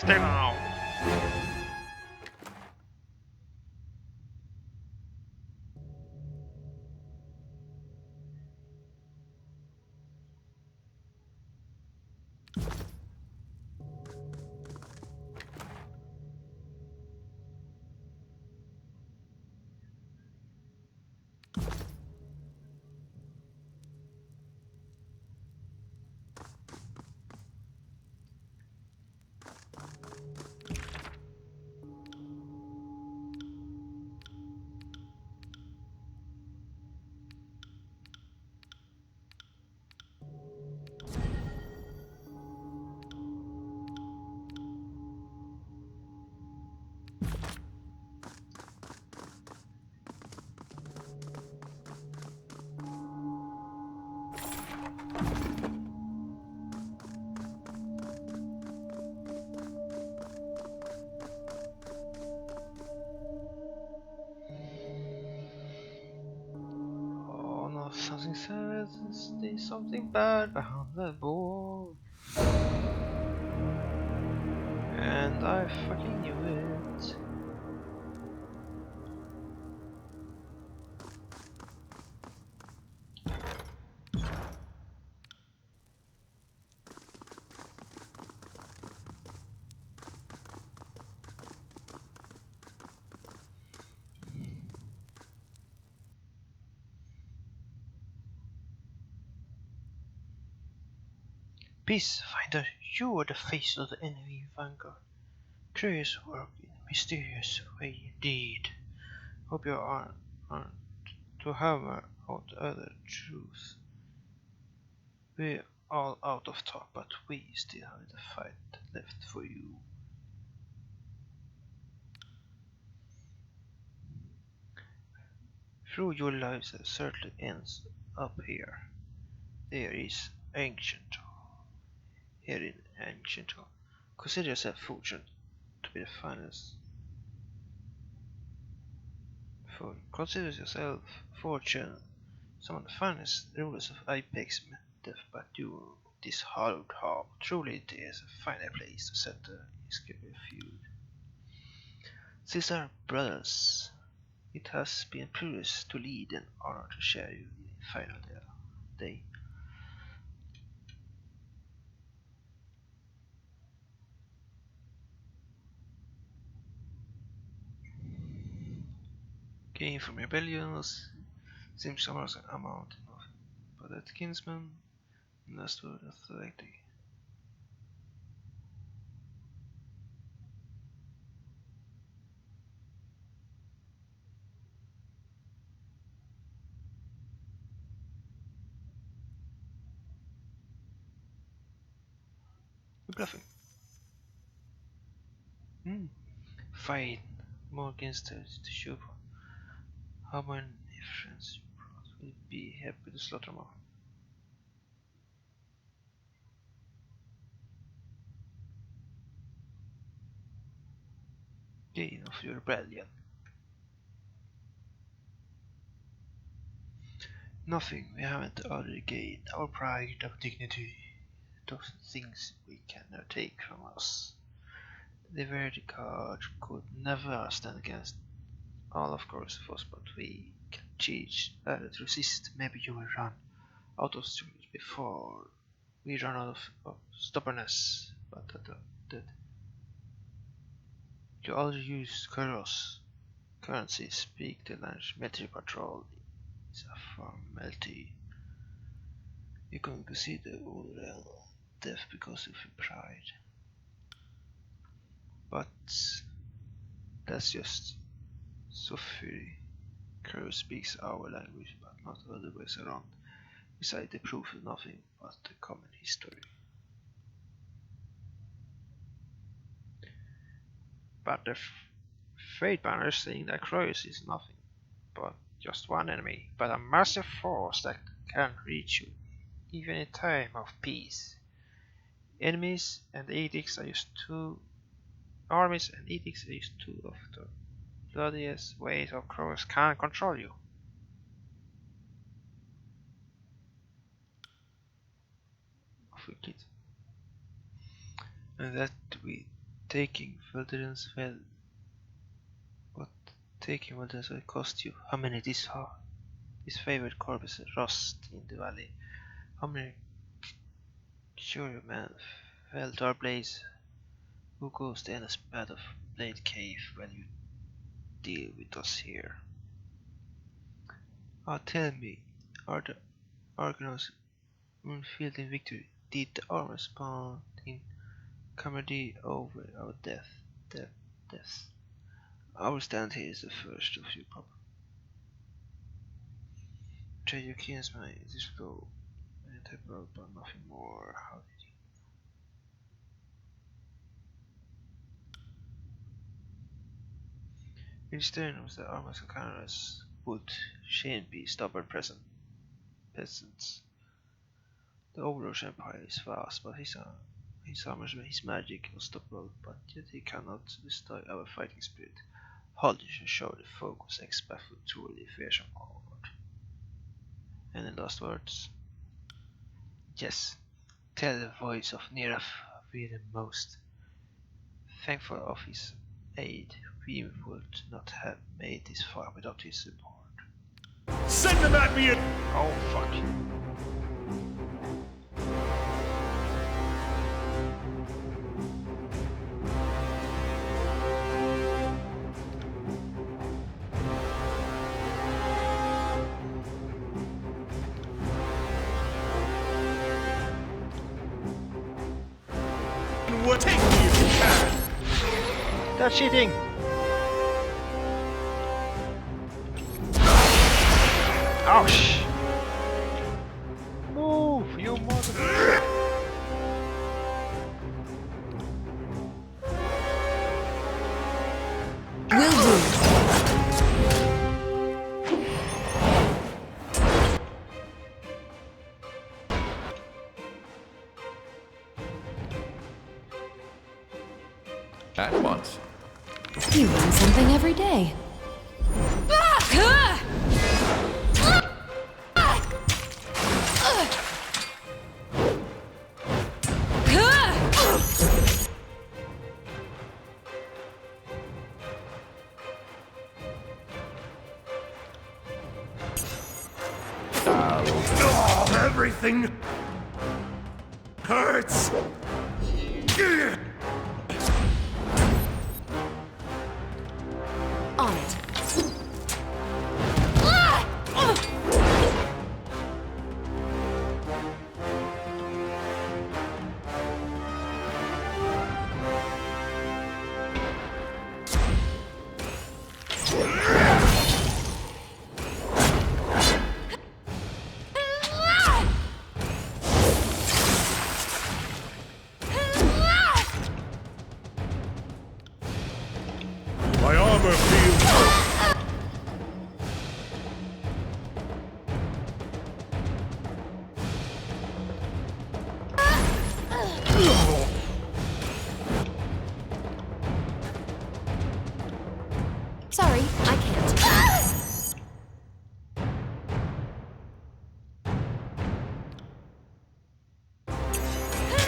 Stay down! Oh no, something says there's something bad behind the wall. And I fucking knew it. Peacefinder, you are the face of the enemy vanguard. Curious work in a mysterious way indeed. Hope you aren't to hammer out other truths. We're all out of talk, but we still have the fight left for you. Through your lives it certainly ends up here. There is ancient. Here in ancient. Consider yourself fortunate to be the finest. Consider yourself fortunate. Some of the finest rulers of Apex met death but you this hallowed hall. Truly it is a finer place to set the feud. These are brothers. It has been a privilege to lead and honor to share you in the final day. Gain from rebellions seems almost an amount enough, but that kinsman last word authority. You're bluffing. Fine. More gangsters to show for. How many friends you brought will be happy to slaughter more. Gain of your rebellion. Nothing we haven't already gained. Our pride, our dignity. Those things we cannot take from us. The very God could never stand against all of course of us, but we can teach to resist. Maybe you will run out of strength before we run out of stubbornness. But that you already use Kuros currency. Speak the language. Military patrol is a formality. You're going to see the old death because of your pride. But that's just Sophie. Crow speaks our language, but not other ways around. Besides, the proof is nothing but the common history. But the fate banner saying that Crows is nothing but just one enemy, but a massive force that can reach you, even in time of peace. Enemies and edicts are just two. Armies and edicts are just two of the bloodiest ways of Crows can control you. Of a kid. And that we Taking Veldrin's well. What taking Veldrin's will cost you? How many this are? His favorite corp is rust in the valley. How many curious men fell to our blaze? Who goes to endless path of Blade Cave when you deal with us here? Tell me, are the Argonauts unfilled in victory? Did the armor spawn in camaraderie over our deaths? Our stand here is the first of your problem. Trade your kinsman this flow and type out but nothing more. How did you? In stern with the armors of Canadas would Shane be stubborn peasants. The Overlord Empire is vast, but his armors and his magic unstoppable, but yet he cannot destroy our fighting spirit. Holding should show the focus and expect for truly fearsome horde. Any last words? Yes. Tell the voice of Nirav we the most thankful of his aid. We would not have made this far without his support. Send them at me! Oh fuck. Take me if you can! That's cheating! Ouch! Move, you mother... Will do. At once. You learn something every day. Everything hurts. On it. My armor feels... Sorry, I can't.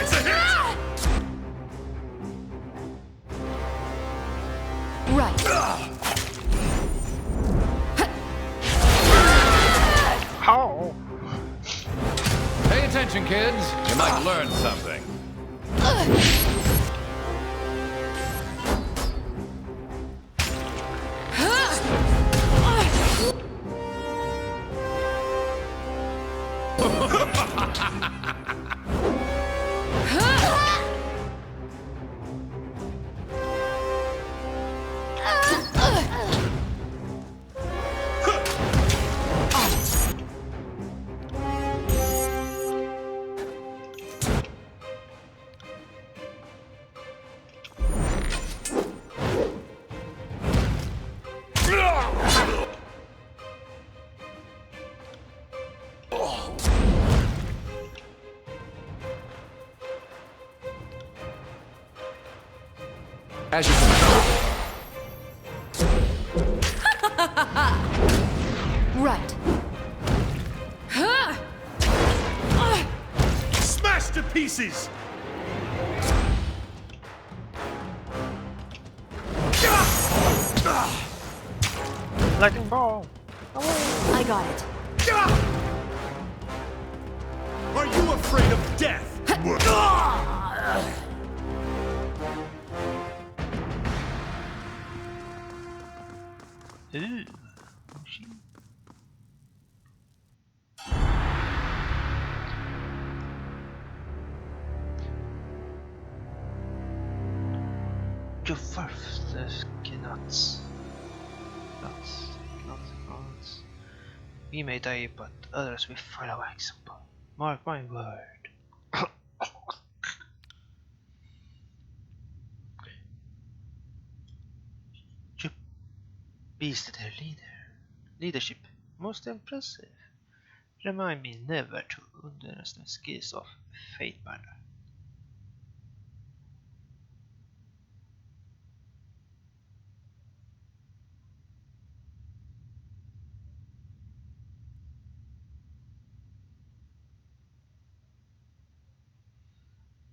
It's a hit! Right. How? Pay attention, kids. You might learn something. As you can Right. smash to pieces! Lightning ball! I got it. Are you afraid of death? Ooh. She- You worthless nuts. Nuts. We may die, but others will follow our example. Mark my word. You beasted their leadership. Most impressive. Remind me never to underestimate skills of Fatebinder.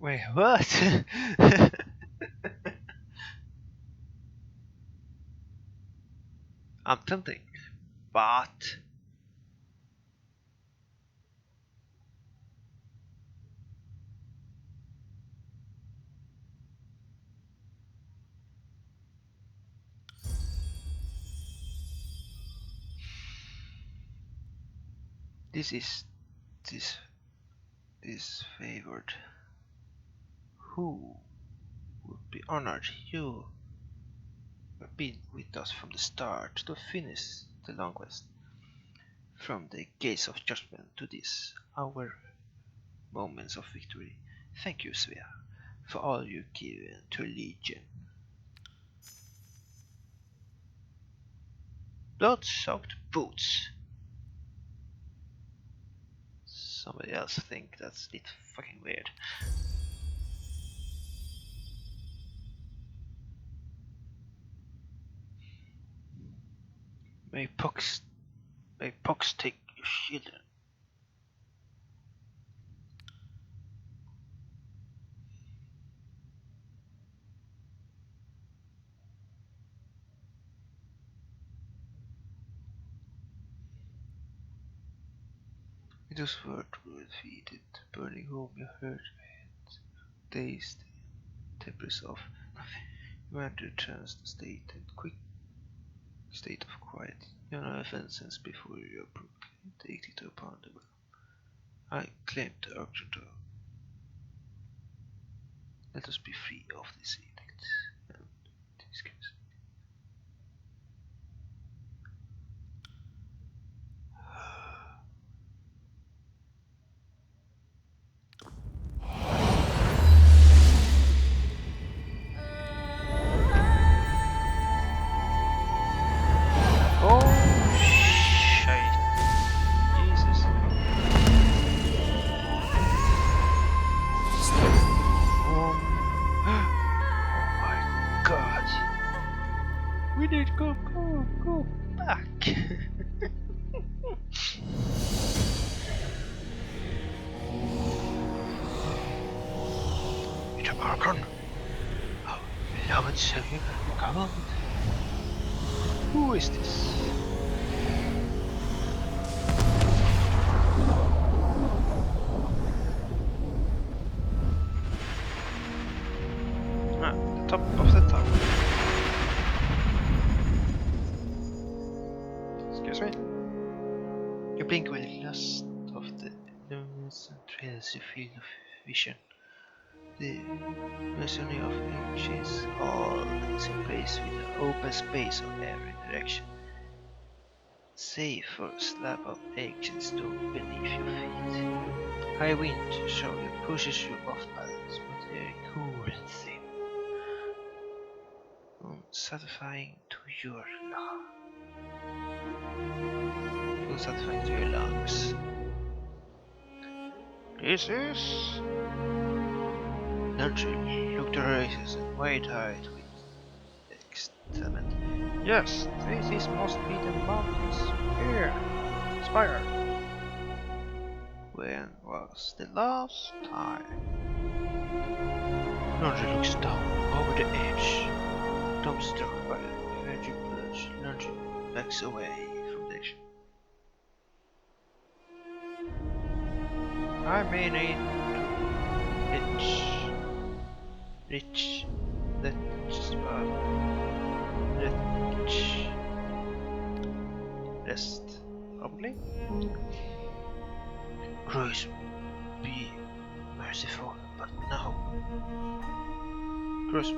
Wait, what? I'm tempting, but this is this favored. Who would be honored? You have been with us from the start to finish the long quest. From the gates of judgment to this, our moments of victory. Thank you, SWE, for all you've given to Legion. Blood-soaked boots. Somebody else think that's it fucking weird. May pox take your children. It was worth defeated, burning home your hurt head, dazed, tempers off. You want to returns the state and quick state of quiet. Your offenses before you are brutally dictated upon the will. I claim the Argento. Let us be free of this edict and discuss. Oh shit! Jesus! Oh my God! We need to go back. It's a Marcon. Oh, beloved Savior, come on. Who is this? Ah, the top of the tower. Excuse me. You blink with lust of the luminous and trails your field of vision. The masonry of ages all is in place with an open space of every direction. Save for a slab of ancient stone beneath your feet. High wind surely pushes you off balance, but very cool and thin. Unsatisfying to your lungs. This is Nunchi looked her races and wide-eyed with excitement. Yes, this must be the mountains. Here, Spire. When was the last time? Nunchi looks down over the edge. Dumbstruck by the magic village. Nunchi backs away from the action. I may need to reach that spot. Rest, probably. Cruise, be merciful, but no. Cruise,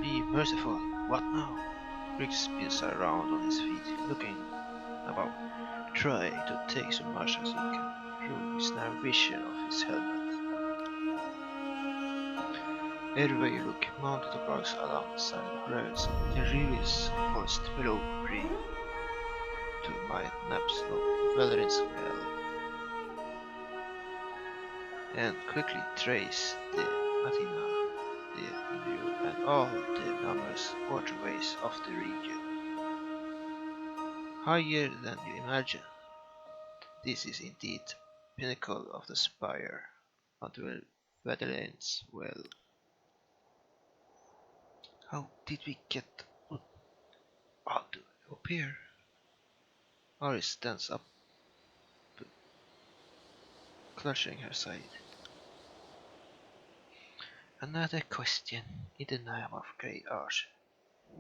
be merciful, what now? Rick spins around on his feet, looking about, trying to take so much as he can through his narrow vision of his helmet. Everywhere you look, mounted bugs along the side of the horizon, the reels of forest below green to my naps of Valerian smell, and quickly trace the Athena, the Indrio, and all the numerous waterways of the region. Higher than you imagine, this is indeed the pinnacle of the spire unto Valerian's well. How did we get all the way up here? Ari stands up, clutching her side. Another question in the name of Grey Arch.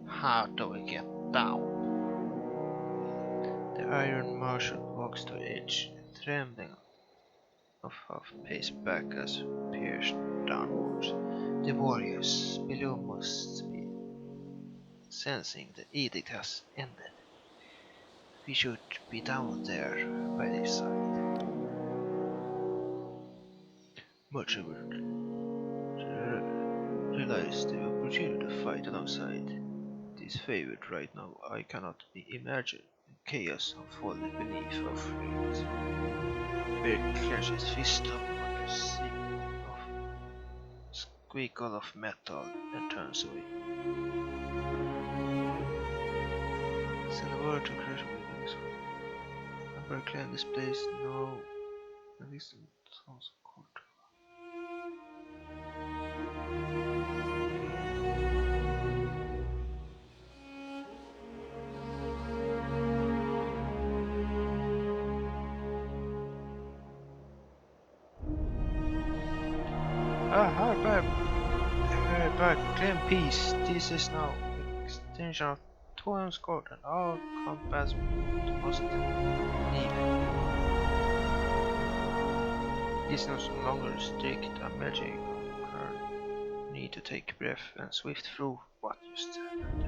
How do we get down? The Iron Marshal walks to the edge, trembling of half pace back as we peers downwards. The warriors below must be sensing the edict has ended. We should be down there by their side. Much realize the opportunity to fight alongside this favored right now. I cannot imagine chaos unfolding beneath our feet. Bear clenches his fist up like a squeakle of metal and turns away. Send a word to crash with wings. Bear clan this place now. At least it sounds cold. Back, claim peace. This is now extension of Torrens Court and all compass must leave. It's no longer strict and magic. Need to take a breath and swift through what just happened.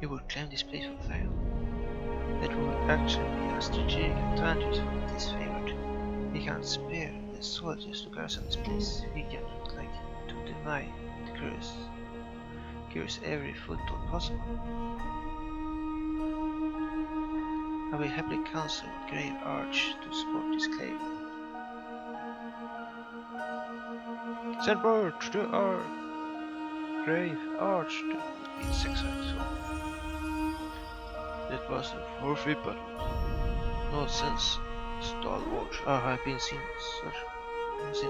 You would claim this place for fail. That would actually be a strategic advantage for this favored. We can't spare the soldiers to garrison this place. We can like to deny the curious every foothold possible. I will happily counsel with Grave Arch to support this claim. Send word to our Grave Arch to be successful. That was a forfeit battle. No sense, stalwart. I have been seen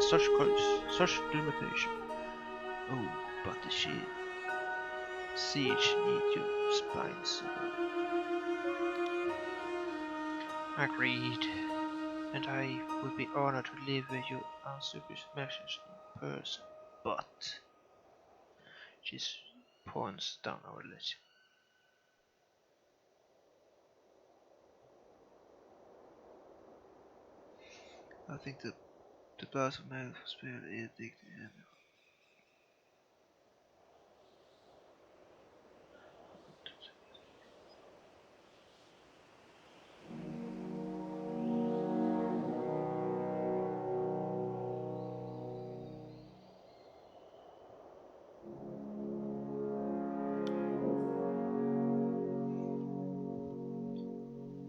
such courage, such determination. Oh, but the siege need your spines. Agreed. And I would be honored to deliver your unsuperior message in person. But she points down our ledge. I think the blast of metal spirit is addicted.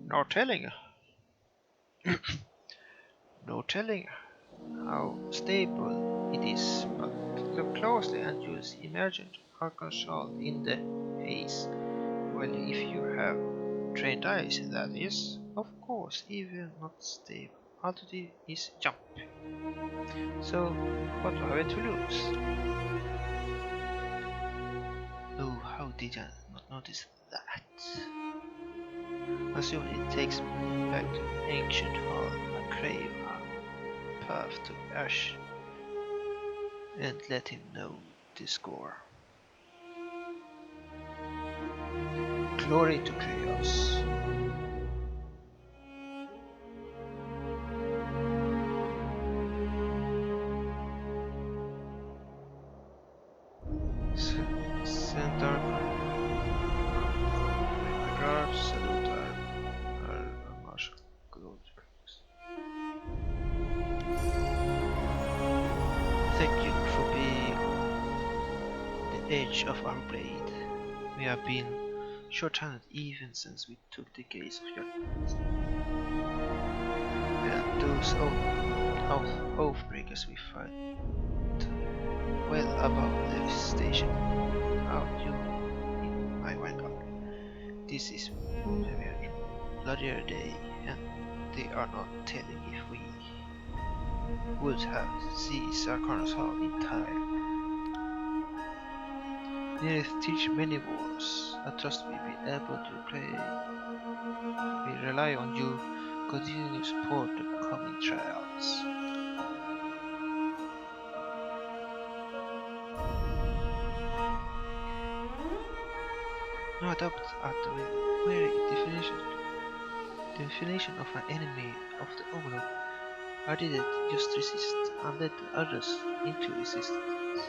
No telling. No telling how stable it is, but look closely and you'll see emergent Arkansas in the haze. Well, if you have trained eyes, that is, of course, even not stable. Altitude is jump. So, what do I have to lose? did I not notice that? Assume it takes me back to ancient hall. I crave a path to Ash and let him know the score. Glory to chaos. Send dark my guards, salute our martial glory to chaos. Thank you for being the edge of our blade. We have been short-handed even since we took the gates of your and those oathbreakers we fight well above the station. Out you in my vanguard. This is a bloodier day, and they are not telling if we would have seized Arcana's hall in time. Neareth teach many wars. I trust we will be able to play. We rely on you. Continue to support the coming trials. No doubt at the very definition of an enemy of the Overlord. I didn't just resist and let the others into resistance.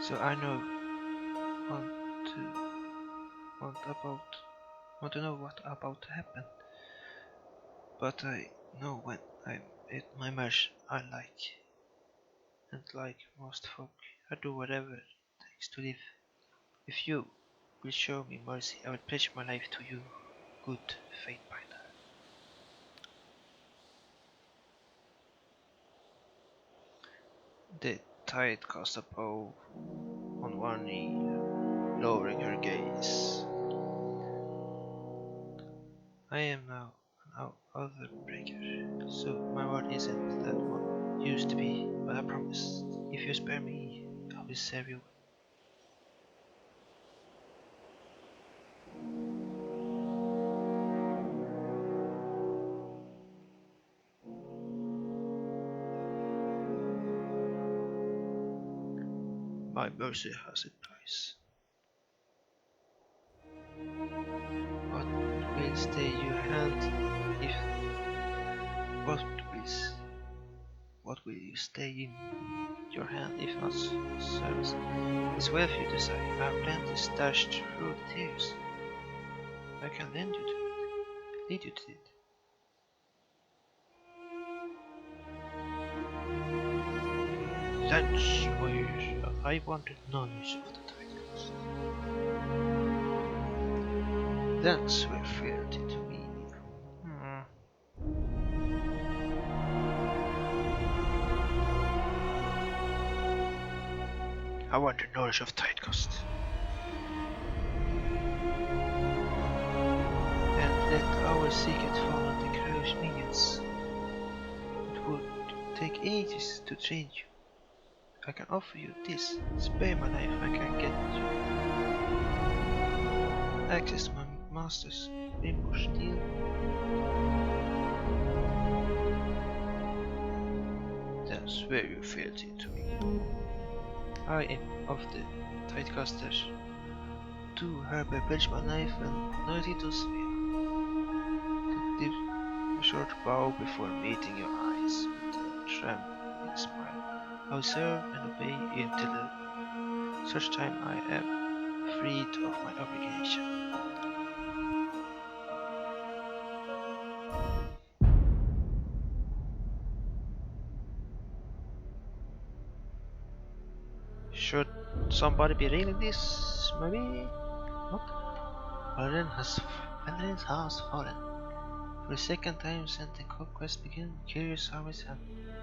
So I know want to want to know what about to happen. But I know when I'm at my match I like, and like most folk, I do whatever it takes to live. If you will show me mercy, I will pledge my life to you, good Fatebinder. The tide cast a bow on one knee, lowering her gaze. I am now an other breaker, so my word isn't that one used to be, but I promise, if you spare me, I will serve you. My mercy has a price. What will stay your hand if what will you stay in your hand if not service? It's well for you to decide. I have plenty stashed through the tears. I can lead you to it. That's where I wanted knowledge of the titles. That's where fealty to me. I want the knowledge of Tidecoast. And let our secret follow the crew's minions. It would take ages to train you. I can offer you this. Spare my life, I can get you access to my master's ambush deal. That's very fealty to me. I am of the Tidecasters. To hereby pledge my life and loyalty to SWE. Did a short bow before meeting your eyes with a trembling smile. I will serve and obey until such time I am freed of my obligation. Should somebody be reading this? Maybe not. Valerian has fallen. For the second time since the conquest began, curious armies have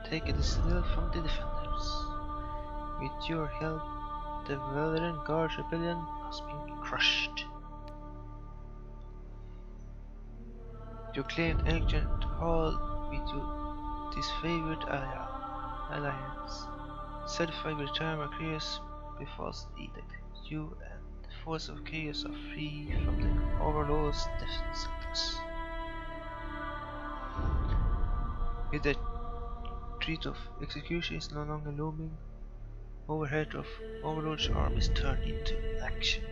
taken the citadel from the defenders. With your help, the Valerian Guard rebellion has been crushed. You claimed ancient hall with your disfavored alliance. Certified return Macreus befalls the edict. You and forces of chaos are free from the Overlord's death sentence. With the threat of execution is no longer looming, overhead of Overlord's armies turned into action.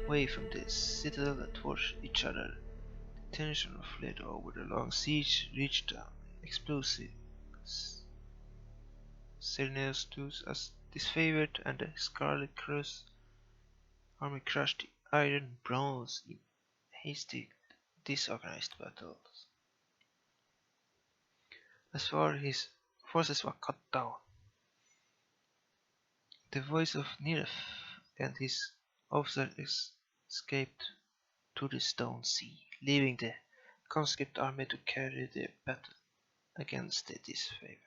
Away from the citadel and towards each other, the tension fled over the long siege, reached an explosive Cernustus as disfavored, and the Scarlet Cross army crushed the Iron Bronze in hasty, disorganized battles. As far his forces were cut down, the voice of Niref and his officers escaped to the Stone Sea, leaving the conscript army to carry the battle against the disfavored.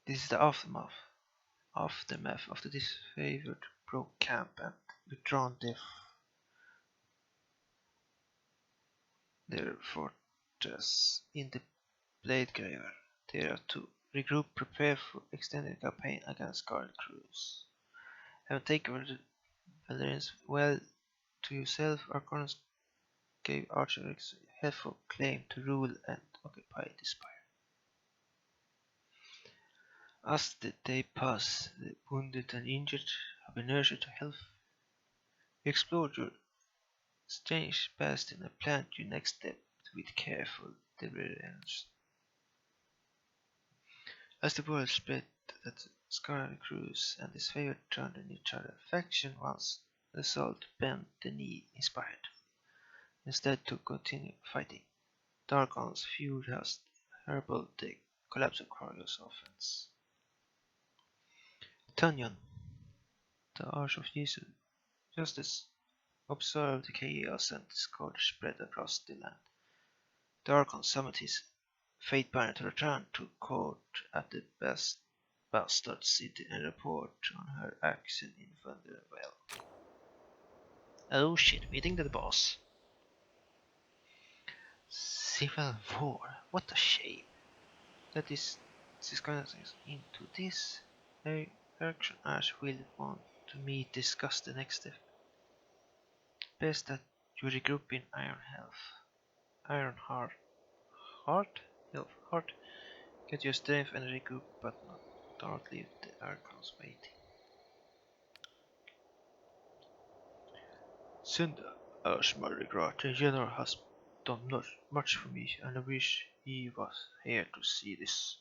This is the aftermath of the disfavored broke camp and withdrawn their fortress in the Blade Graver. They are to regroup, prepare for extended campaign against Scarlet Crews. Having taken the Valerians well to yourself, Arconus gave Archerix a helpful claim to rule and occupy the Spire. As the day passed, the wounded and injured have been nursed to health. You explored your strange past and planned your next step with careful deliberance. As the word spread that Scarlet Crews and his favorite turned on each other, faction once resolved to bend the knee inspired, instead to continue fighting. Darkon's feud has heralded the collapse of Cargill's offense. Tunyon, the Arch of Justice, observed the chaos and discord spread across the land. Darkon summoned his fate banner to return to court at the bastard city and report on her action in Vanderbilt. Oh shit, meeting the boss. Civil War, what a shame. That is going into this direction. Ash will want to meet, discuss the next step. Best that you regroup in Iron Heart? Get your strength and regroup, but don't leave the Archons waiting. Send Ash my regard. The General has done not much for me, and I wish he was here to see this.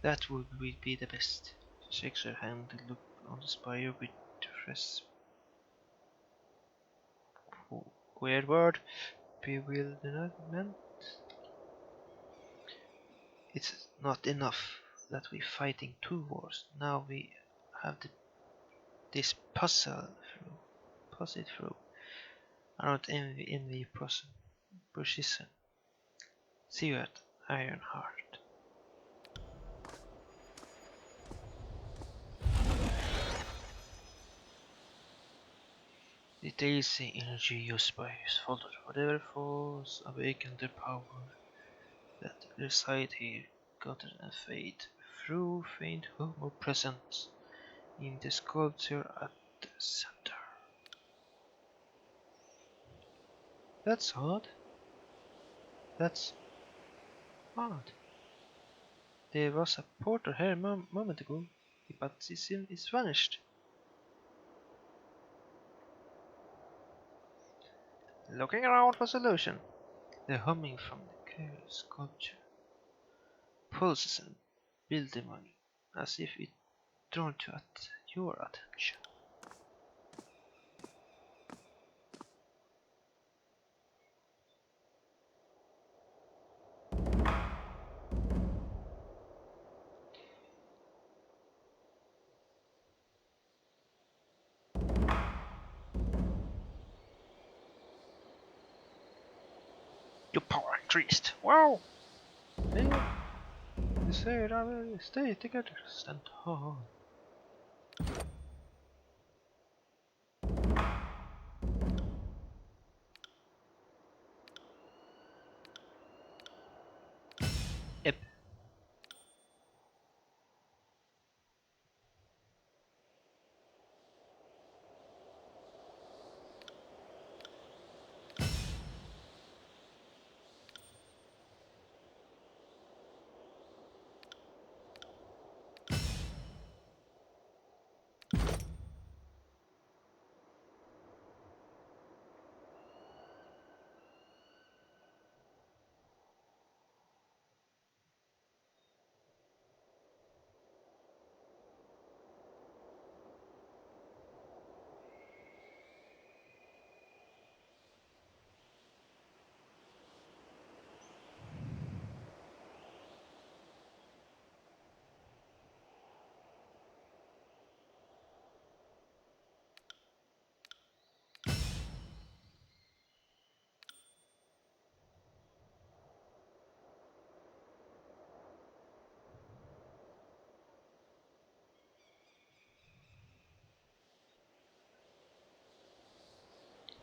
That would be the best. She shakes her hand and looks on the spire with fresh weird word, bewilderment. It's not enough that we're fighting two wars. Now we have this puzzle through. I don't envy precision. See you at Ironheart. The daisy energy used by his father, whatever force awakened the power that reside here, gather and fade through faint humor present in the sculpture at the center. That's odd. That's odd. There was a porter here a moment ago, but it's vanished. Looking around for solution. The humming from the sculpture pulses and building as if it drawn to your attention. Your power increased. Wow! Hey, you said I will stay together. Stand tall.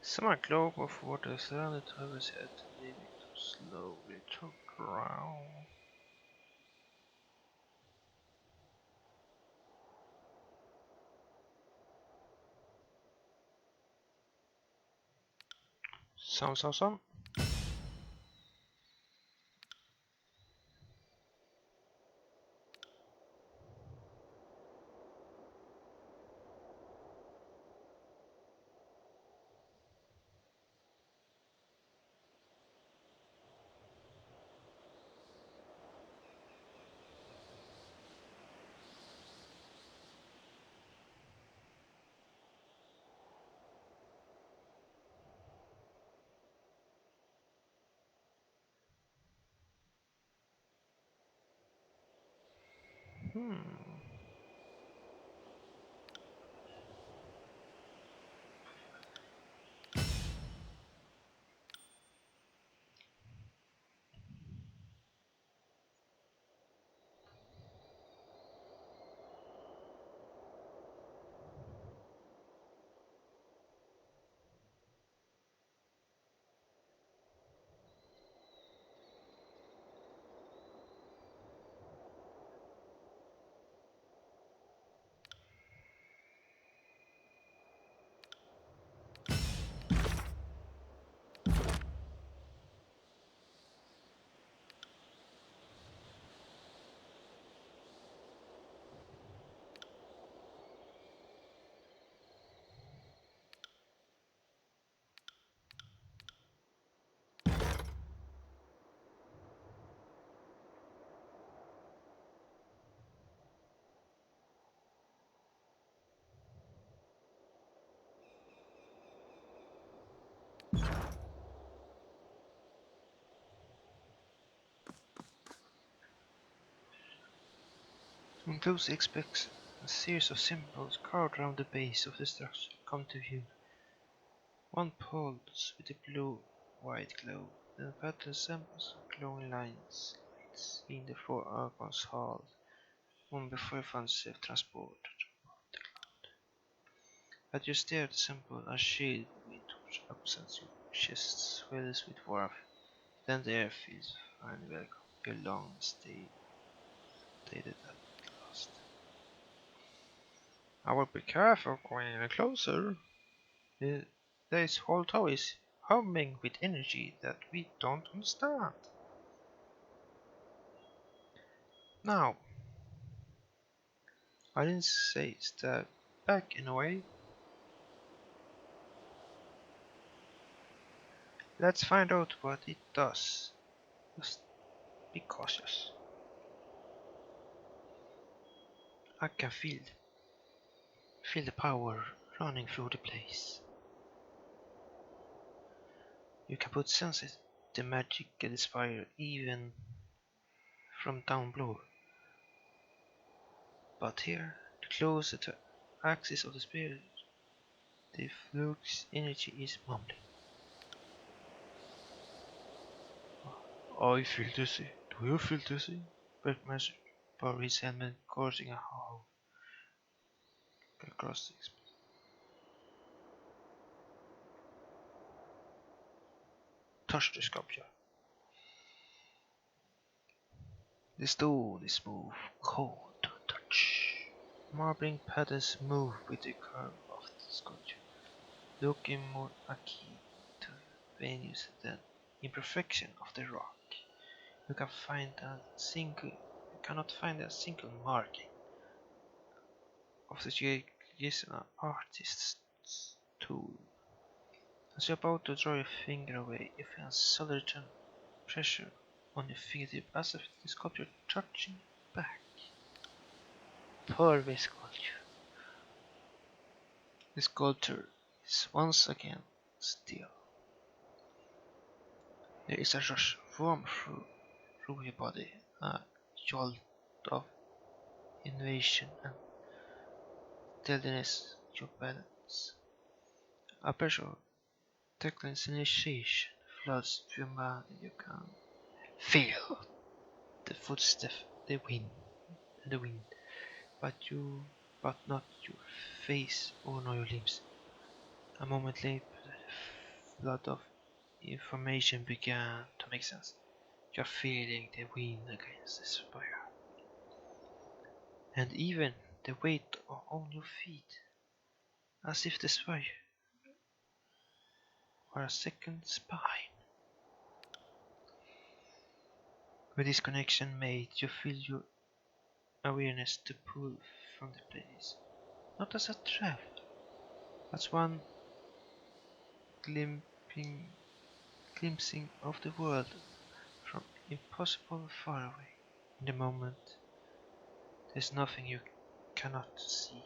Summer globe of water surrounded Trevor's head, leaving to slowly to ground. Sounds awesome. Hmm. When close expects a series of symbols carved around the base of the structure come to view. One pulse with a blue-white glow, then a pattern resembles glowing lines in the four Archons hall, one before you found safe transport above the cloud. As you stare at the symbol, a shield wind upsets your chest swells with warmth, then the air feels finally welcome. Your long stay dated at last. I will be careful going any closer. This whole tower is humming with energy that we don't understand. Now, I didn't say step back in a way. Let's find out what it does. Just be cautious. I can feel the power running through the place. You can put sense the magic can inspire even from down below. But here, the closer to axis of the spirit, the flux energy is mumbling. I feel dizzy. Do you feel dizzy? Bergman's bar his helmet causing a howl across the space. Touch the sculpture. The stone is smooth, cold to touch. Marbling patterns move with the curve of the sculpture, looking more akin to Venus than imperfection of the rock. You cannot find a single marking of the Jason artist's tool. As you're about to draw your finger away, you feel a solid pressure on your fingertip as if the sculpture touching back. Poor sculpture. The sculpture is once again still. There is a rush of warmth through your body, a jolt of invasion and steadiness your balance. A pressure of tactile sensation floods through your mind and you can feel the footsteps, the wind, but not your face or nor your limbs. A moment later, lot of information began to make sense. You're feeling the wind against the spire, and even the weight on your feet, as if the spire were a second spine. With this connection made, you feel your awareness to pull from the place, not as a trap, as one glimpsing, glimpsing of the world from impossible far away. In the moment, there's nothing you cannot see,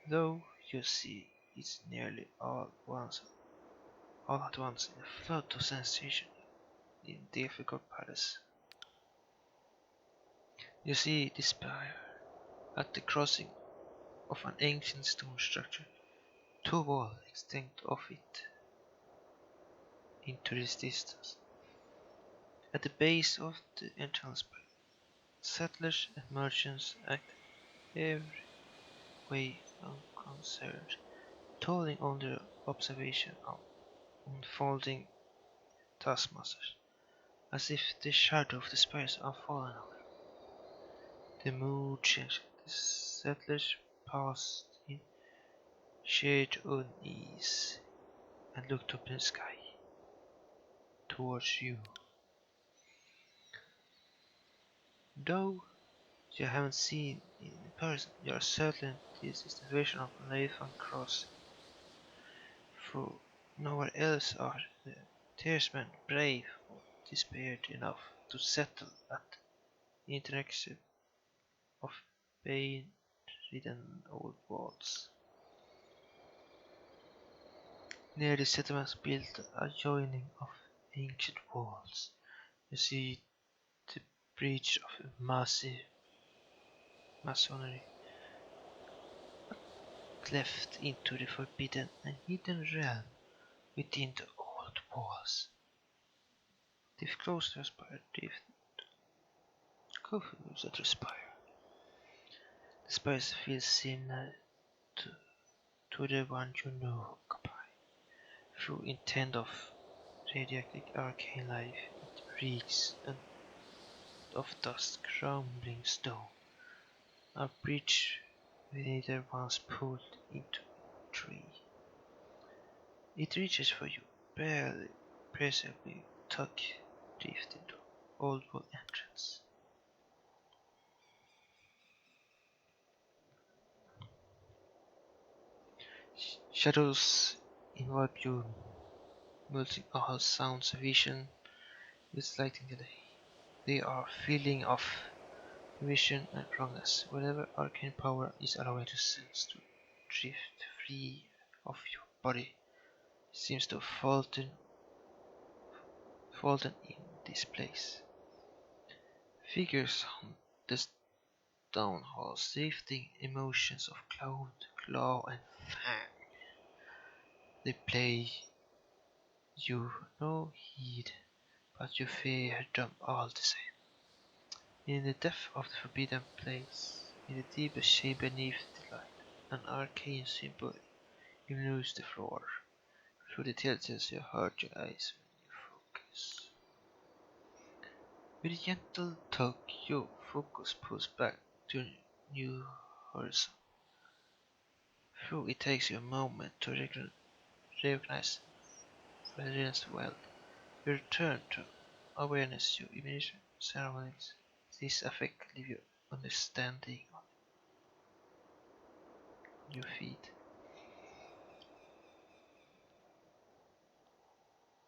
though you see it nearly all at once in a flood of sensation in difficult palace. You see the spire at the crossing of an ancient stone structure. Two walls extend off it into this distance. At the base of the entrance, settlers and merchants act every way unconcerned, toiling under observation of unfolding taskmasters, as if the shadow of the spires are fallen over. The mood changed. The settlers paused in shared unease and looked up in the sky towards you. Though you haven't seen it in person, you are certain this is the version of Nathan Cross. For nowhere else are the Tearsmen brave or despaired enough to settle at the intersection of pain-ridden old walls. Near the settlements built adjoining of ancient walls, you see the breach of massive masonry cleft into the forbidden and hidden realm within the old walls. The closer spire drift closer to spire. The spires feel similar to the one you know occupy. Through intent of radioactive arcane life, it reeks and of dust crumbling stone. A bridge with either once pulled into a tree. It reaches for you, barely perceptibly tuck drift into old wall entrance. Shadows envelop you, melting all sounds of vision with lighting the day. They are feeling of vision and wrongness. Whatever arcane power is allowing to sense to drift free of your body seems to have fallen in this place. Figures on the stone halls, lifting emotions of cloud, claw, and fang. They play you no heed, but you fear them all the same. In the depth of the forbidden place, in the deepest shade beneath the light, an arcane symbol illuminates the floor. Through the telltales you hurt your eyes when you focus. With a gentle tug, your focus pulls back to a new horizon. Though it takes you a moment to recognize Valerian's wealth, you return to awareness your immediate surroundings. This effect leaves you understanding on your feet.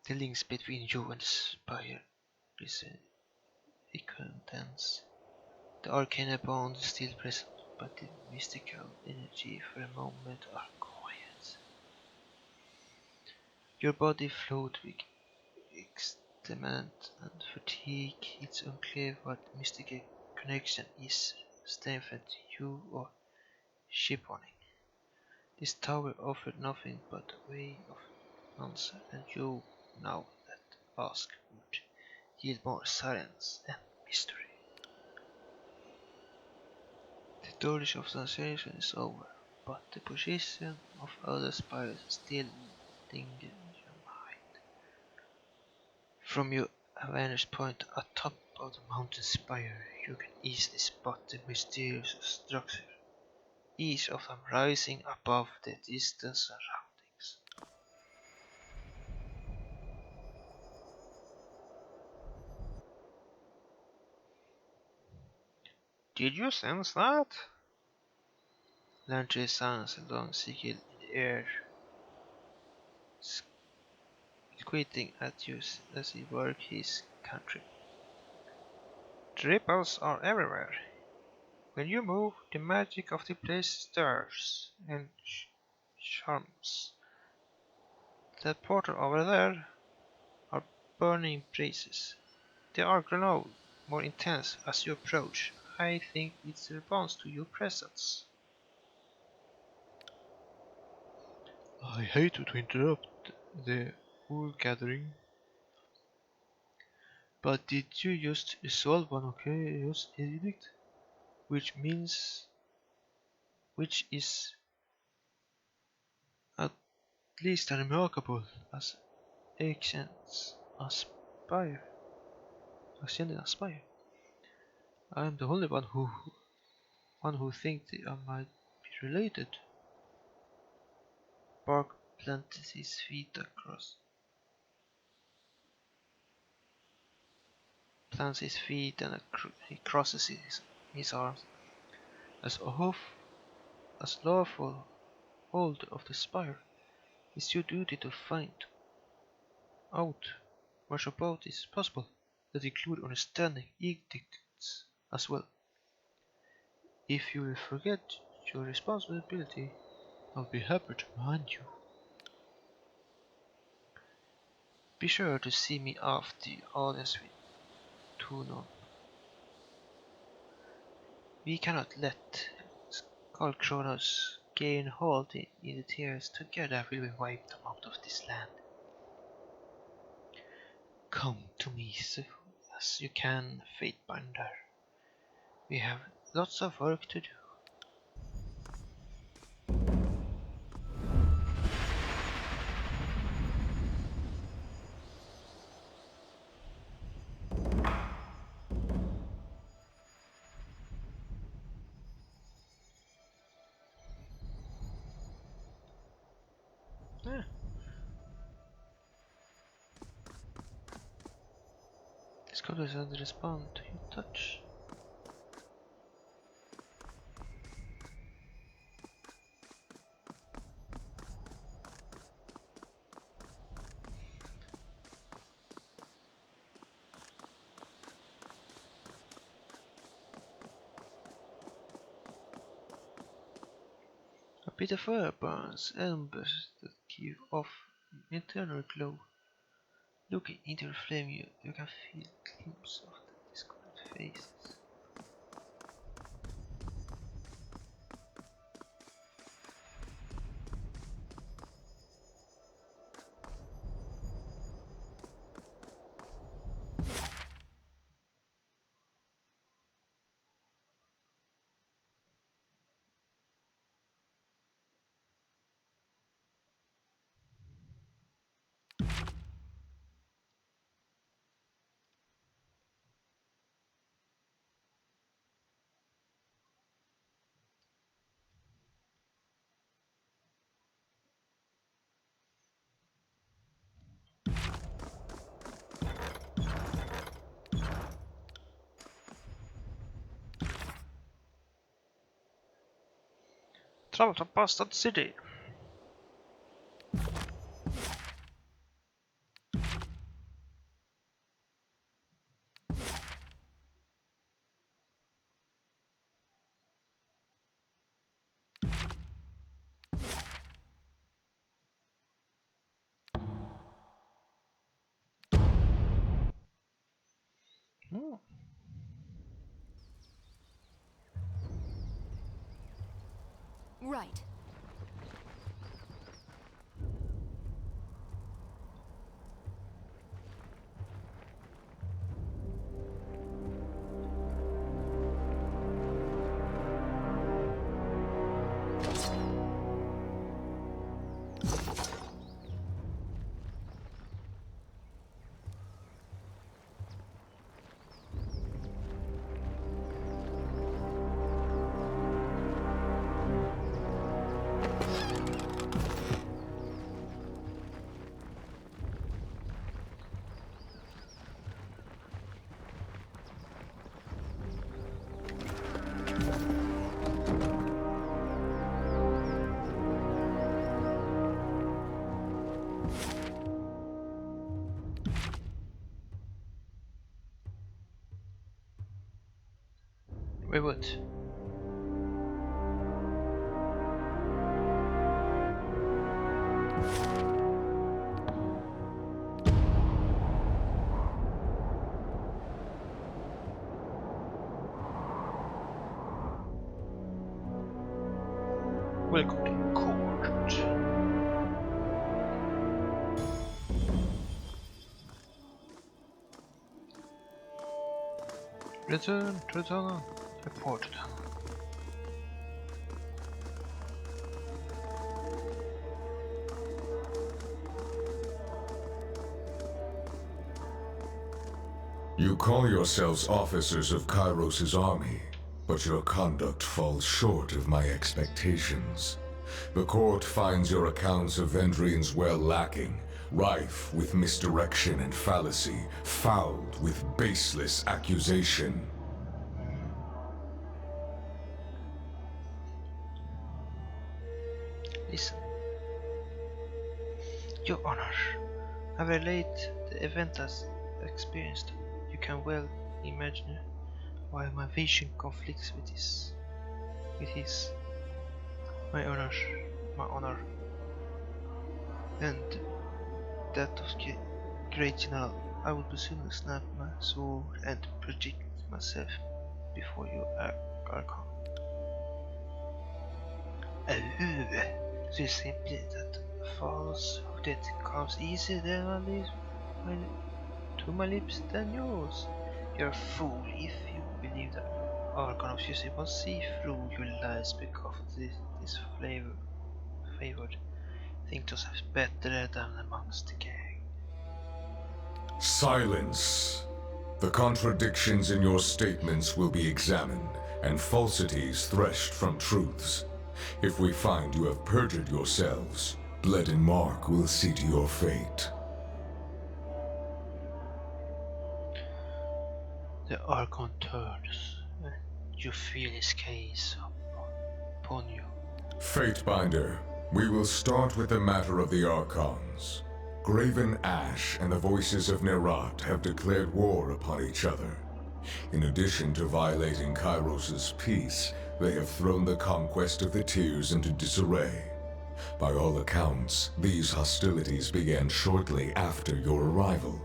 The links between you and the spire is intense. The arcane bond is still present, but the mystical energy for a moment are quiet. Your body floats with excitement and fatigue. It's unclear what the mystical connection is, strengthened you or shipwrecking. This tower offered nothing but a way of answer, and you now that ask would yield more silence and mystery. The storage of sensation is over, but the position of other spirits still in your mind. From your vantage point atop of the mountain spire, you can easily spot the mysterious structure, each of them rising above the distant surroundings. Did you sense that? Lantry sounds a long signal in the air, squinting at you as he works his country. The ripples are everywhere. When you move, the magic of the place stirs and charms. That portal over there are burning braces. They are glow more intense as you approach. I think it's a response to your presence. I hate to interrupt the wool gathering, but did you just resolve one chaos edict? Which is at least as remarkable as Actions aspire. Ascending aspire. I am the only one who thinks they might be related. Bark planted his feet across. Plants his feet and he crosses his arms. As lawful holder of the spire, it's your duty to find out much about is possible that include understanding edicts as well. If you will forget your responsibility, I'll be happy to remind you. Be sure to see me after the audience with Tunon. We cannot let Skullcronos gain hold in the tears. Together we will wipe them out of this land. Come to me so as you can, Fatebinder. We have lots of work to do. Ah. This code doesn't respond to your touch. A bit of fire burns embers that give off an internal glow. Looking into the flame, you can feel a glimpse of the discolored faces. Travel to Bastard City. Oh. Right. Wait, what? Welcome to court. Return to the tunnel. Report to tunnel. You call yourselves officers of Kairos' army, but your conduct falls short of my expectations. The court finds your accounts of Vendrian's well lacking, rife with misdirection and fallacy, fouled with baseless accusation. Listen. Your Honor, I relate the event as experienced. You can well imagine why my vision conflicts with his. My honor, and that of great general. I would sooner snap my sword and project myself before you, Archon. So simply that false that comes easier than to my lips than yours. You're a fool if you believe that Archon of Justice will see through your lies because of this favored. Think yourself better than amongst the gang. Silence. The contradictions in your statements will be examined, and falsities threshed from truths. If we find you have perjured yourselves, Bled and Mark will see to your fate. The Archon turns, and you feel his gaze upon you. Fatebinder, we will start with the matter of the Archons. Graven Ash and the Voices of Nerat have declared war upon each other. In addition to violating Kairos' peace, they have thrown the conquest of the Tears into disarray. By all accounts, these hostilities began shortly after your arrival.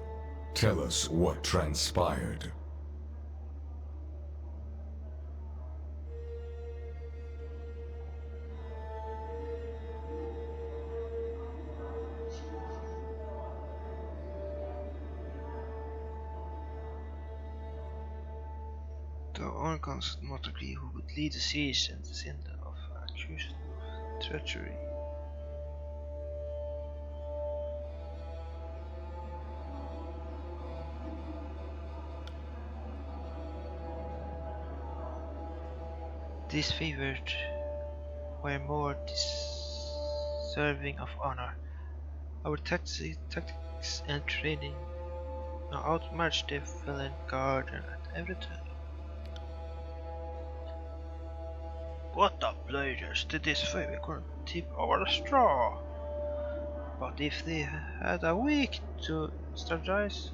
Tell us what transpired. The Archons did not agree who would lead the siege and send of accused of treachery. Disfavored were more deserving of honor. Our tactics and training outmatched the villain guard at every turn. What the players did this favor could tip over a straw? But if they had a week to strategize,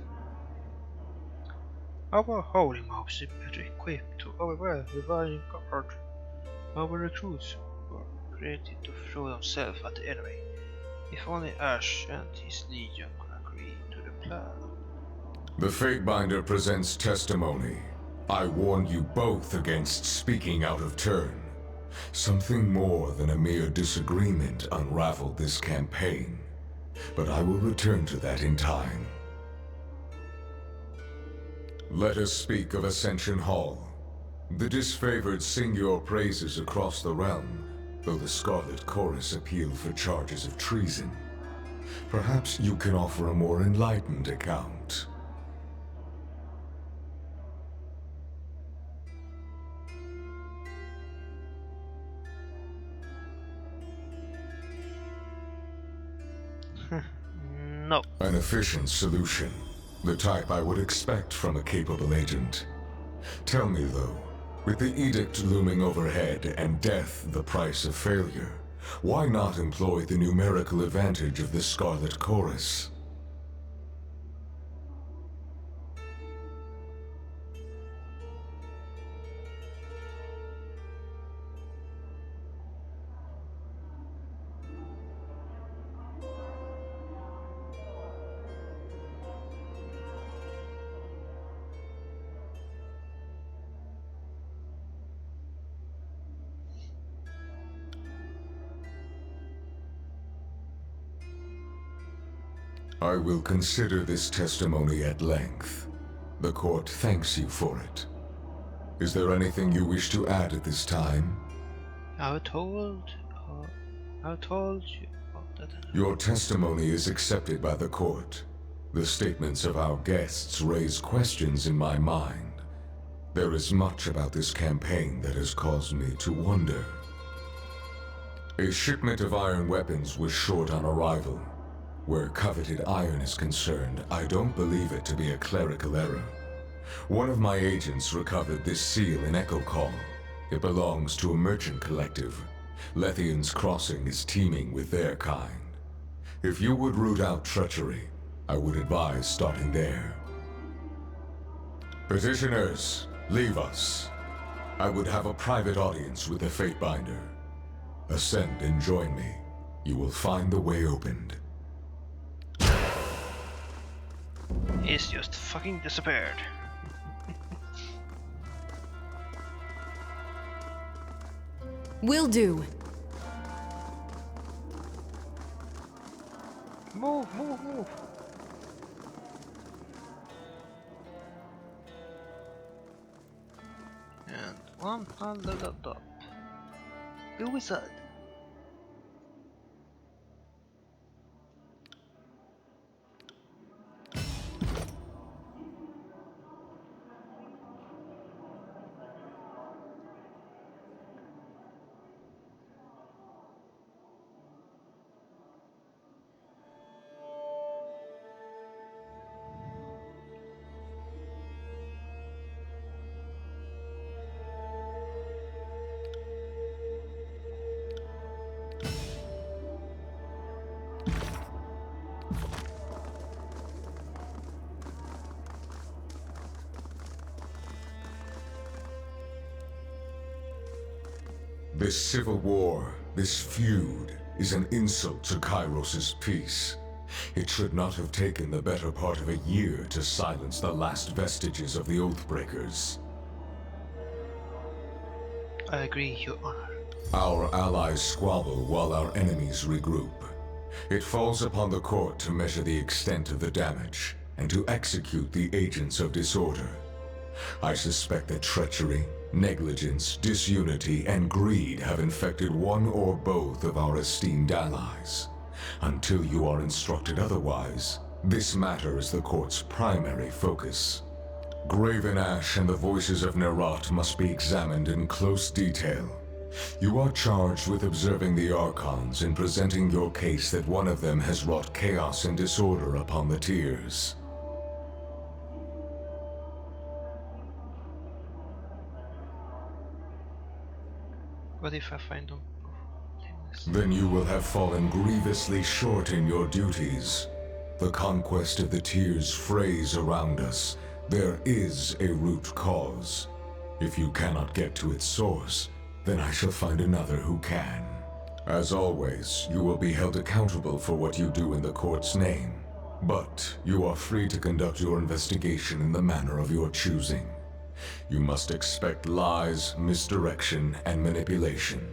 our holy mobs are better equipped to overwhelm the Divine Guard. Our recruits were created to throw themselves at the enemy. If only Ash and his legion could agree to the plan. The Fatebinder presents testimony. I warn you both against speaking out of turn. Something more than a mere disagreement unraveled this campaign, but I will return to that in time. Let us speak of Ascension Hall. The disfavored sing your praises across the realm, though the Scarlet Chorus appeal for charges of treason. Perhaps you can offer a more enlightened account. No. An efficient solution. The type I would expect from a capable agent. Tell me though, with the edict looming overhead and death the price of failure, why not employ the numerical advantage of the Scarlet Chorus? I will consider this testimony at length. The court thanks you for it. Is there anything you wish to add at this time? I told you about that. Your testimony is accepted by the court. The statements of our guests raise questions in my mind. There is much about this campaign that has caused me to wonder. A shipment of iron weapons was short on arrival. Where coveted iron is concerned, I don't believe it to be a clerical error. One of my agents recovered this seal in Echo Call. It belongs to a merchant collective. Lethian's Crossing is teeming with their kind. If you would root out treachery, I would advise starting there. Petitioners, leave us. I would have a private audience with the Fatebinder. Ascend and join me. You will find the way opened. He's just fucking disappeared. Will do. Move. And one leveled up. The wizard. This civil war, this feud, is an insult to Kairos' peace. It should not have taken the better part of a year to silence the last vestiges of the Oathbreakers. I agree, Your Honor. Our allies squabble while our enemies regroup. It falls upon the court to measure the extent of the damage, and to execute the agents of disorder. I suspect that treachery, negligence, disunity, and greed have infected one or both of our esteemed allies. Until you are instructed otherwise, this matter is the court's primary focus. Graven Ash and the voices of Nerat must be examined in close detail. You are charged with observing the Archons and presenting your case that one of them has wrought chaos and disorder upon the Tiers. What if I find them? Then you will have fallen grievously short in your duties. The conquest of the Tiers frays around us. There is a root cause. If you cannot get to its source, then I shall find another who can. As always, you will be held accountable for what you do in the court's name. But you are free to conduct your investigation in the manner of your choosing. You must expect lies, misdirection, and manipulation.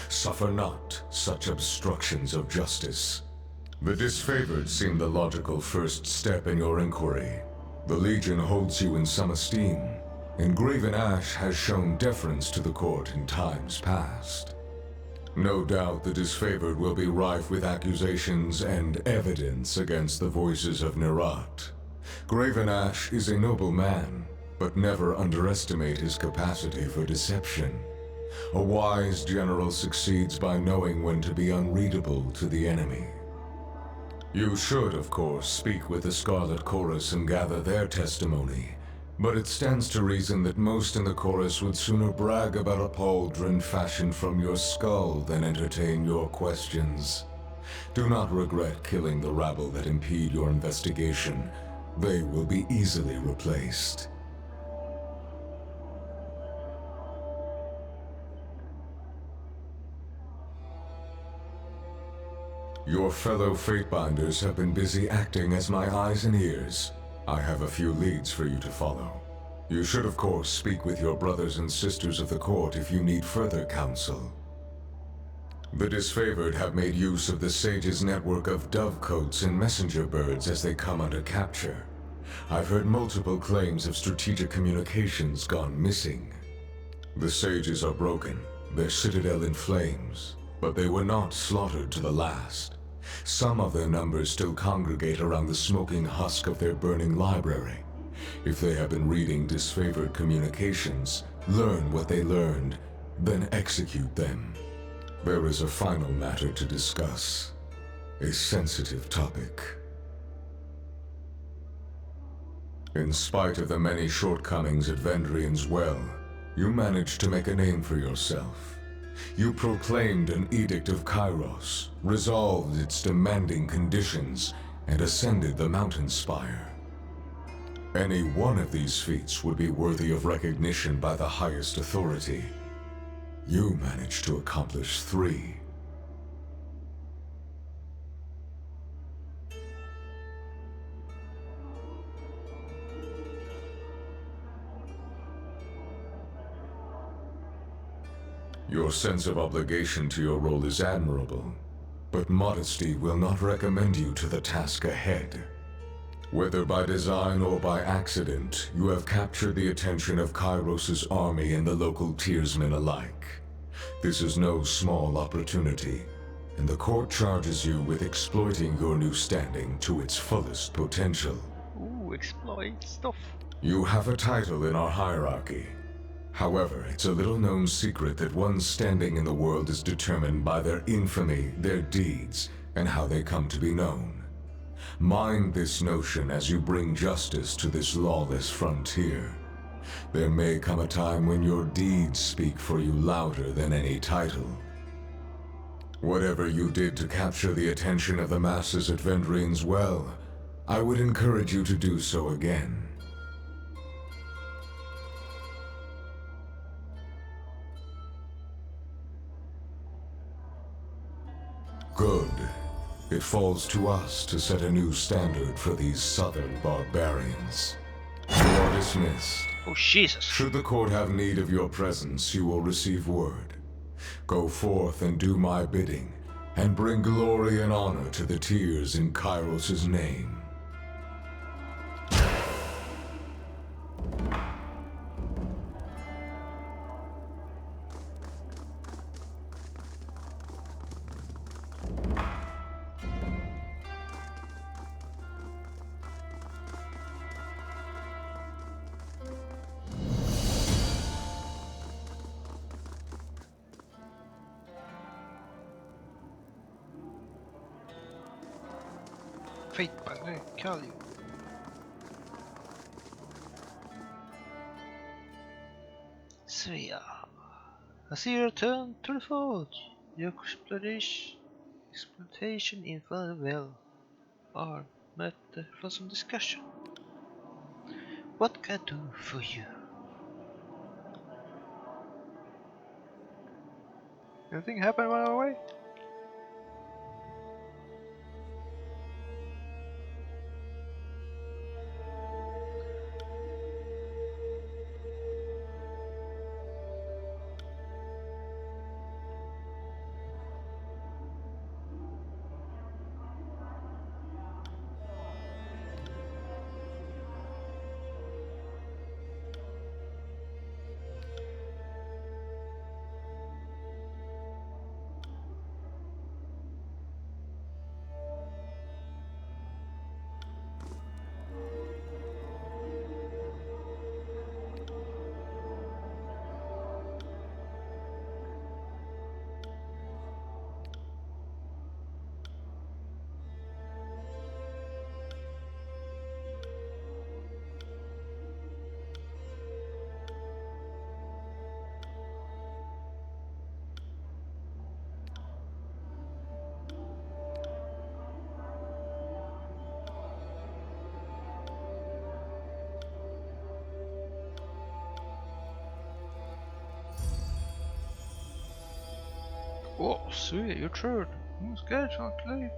Suffer not such obstructions of justice. The disfavored seem the logical first step in your inquiry. The Legion holds you in some esteem, and Graven Ash has shown deference to the court in times past. No doubt the disfavored will be rife with accusations and evidence against the voices of Nerat. Graven Ash is a noble man, but never underestimate his capacity for deception. A wise general succeeds by knowing when to be unreadable to the enemy. You should, of course, speak with the Scarlet Chorus and gather their testimony, but it stands to reason that most in the chorus would sooner brag about a pauldron fashioned from your skull than entertain your questions. Do not regret killing the rabble that impede your investigation. They will be easily replaced. Your fellow Fatebinders have been busy acting as my eyes and ears. I have a few leads for you to follow. You should, of course, speak with your brothers and sisters of the court if you need further counsel. The disfavored have made use of the Sage's network of dovecotes and messenger birds as they come under capture. I've heard multiple claims of strategic communications gone missing. The Sages are broken, their citadel in flames, but they were not slaughtered to the last. Some of their numbers still congregate around the smoking husk of their burning library. If they have been reading disfavored communications, learn what they learned, then execute them. There is a final matter to discuss. A sensitive topic. In spite of the many shortcomings at Vendrian's Well, you managed to make a name for yourself. You proclaimed an Edict of Kairos, resolved its demanding conditions, and ascended the mountain spire. Any one of these feats would be worthy of recognition by the highest authority. You managed to accomplish 3. Your sense of obligation to your role is admirable, but modesty will not recommend you to the task ahead. Whether by design or by accident, you have captured the attention of Kairos' army and the local tiersmen alike. This is no small opportunity, and the court charges you with exploiting your new standing to its fullest potential. Ooh, exploit stuff. You have a title in our hierarchy. However, it's a little-known secret that one's standing in the world is determined by their infamy, their deeds, and how they come to be known. Mind this notion as you bring justice to this lawless frontier. There may come a time when your deeds speak for you louder than any title. Whatever you did to capture the attention of the masses at Vendrian's Well, I would encourage you to do so again. Good. It falls to us to set a new standard for these southern barbarians. You are dismissed. Oh, Jesus. Should the court have need of your presence, you will receive word. Go forth and do my bidding, and bring glory and honor to the tiers in Kairos' name. Fate by Kali. SWE. I see you return to the forge. Your exploitation in the well are matter for some discussion. What can I do for you? Anything happen while I'm away? Oh, SWE, your turn. Scared, actually.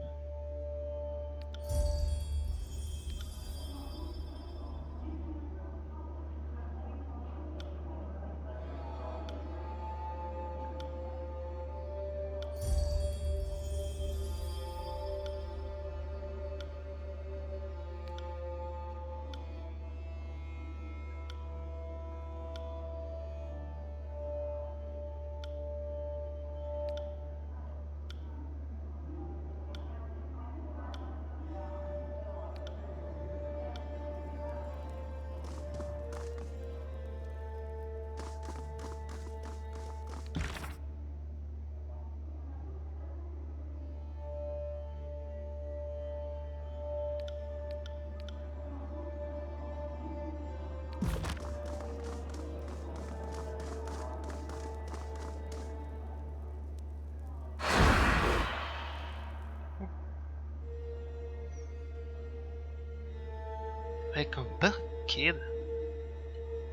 Welcome back, kid.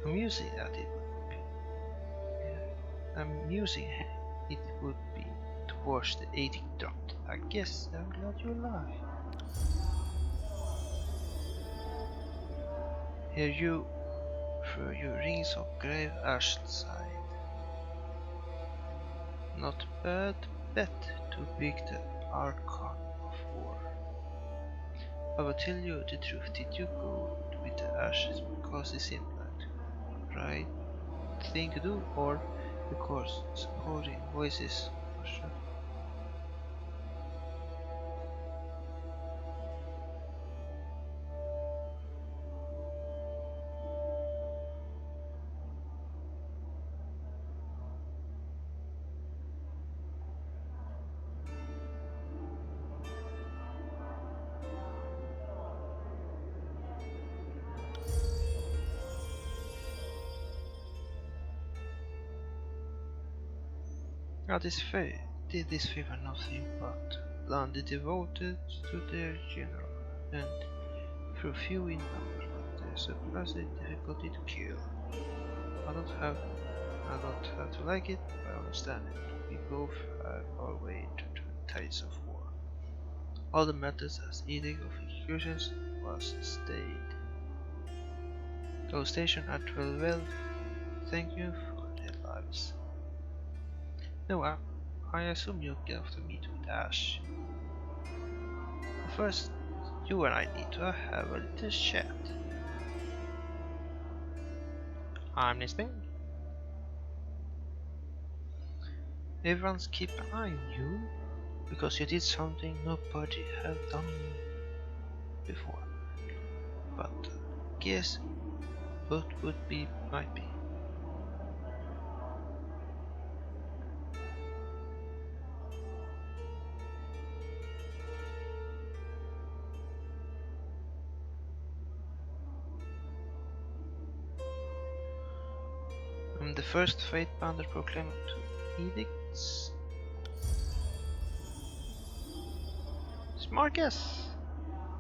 I'm using that it would be. I'm using it would be towards the 80 dot. I guess I'm glad you're alive. Here you throw your rings of grave ash side. Not bad bet to pick the Archon of War. I will tell you the truth. Did you go with the ashes because it seemed like the right thing to do, or because supporting voices were sure? Now this favor nothing but blindly devoted to their general, and through few in number, but their surprising difficulty to kill. I don't have to like it, but I understand it. We both have our way to turn tides of war. All the methods as edict of executions was stayed. Go station at 12. Thank you for their lives. No, I assume you'll get after me with Ash. But first, you and I need to have a little chat. I'm listening. Everyone's keep an eye on you because you did something nobody have done before. But guess what would be might be. I'm the first Fatebender proclaimed to edicts. Smart guess,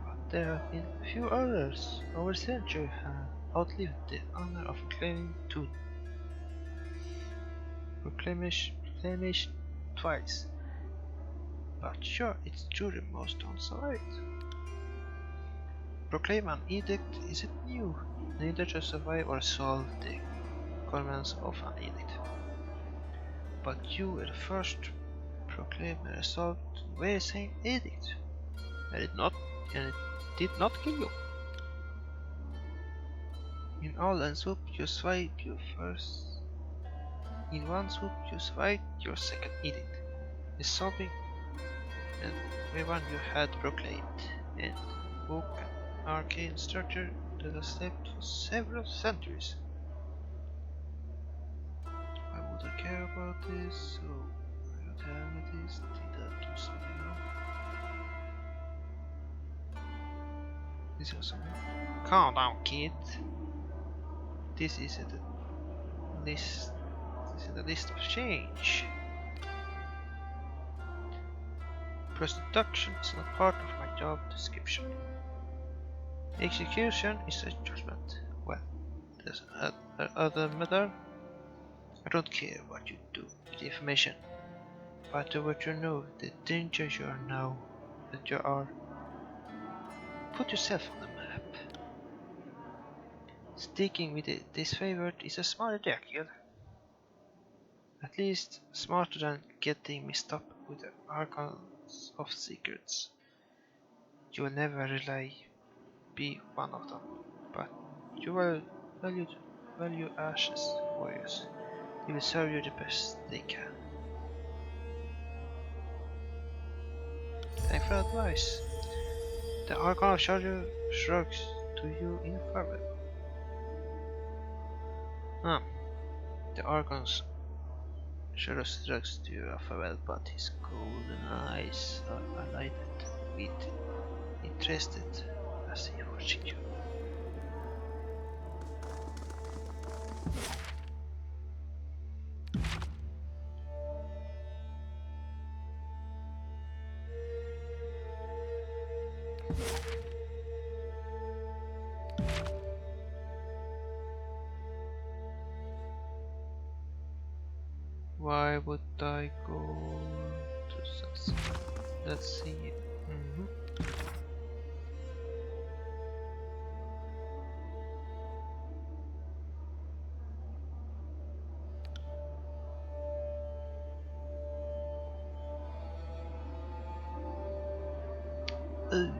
but there have been a few others over century have outlived the honor of claiming to proclamation twice. But sure, it's true the most don't survive it. Proclaim an edict isn't new, neither to survive or solve the requirements of an edict. But you were the first to proclaim a result to the very same edict, and it did not kill you. In all one swoop you swiped your first. In one swoop you swiped your second edict, resolving and everyone you had proclaimed, and woke an arcane structure that has slept for several centuries. Why would I care about this? So I don't have this, did that do something wrong? This was something. Calm down, kid. This is a list. This is a list of change. Production is not part of my job description. Execution is a judgment. Well, there's other matter. I don't care what you do with the information, but I want to know the danger you are now that you are. Put yourself on the map. Sticking with this favorite is a smart idea, kid. At least smarter than getting mixed up with the archons of secrets. You will never really be one of them, but you will value Ash's warriors. They will serve you the best they can. Thanks for advice. The Archon of Charger shrugs to you in farewell. The Archon's shrugs to you in farewell, but his golden eyes are lighted with interested as he watching you. Why would I go to sunset? Let's see. Oh.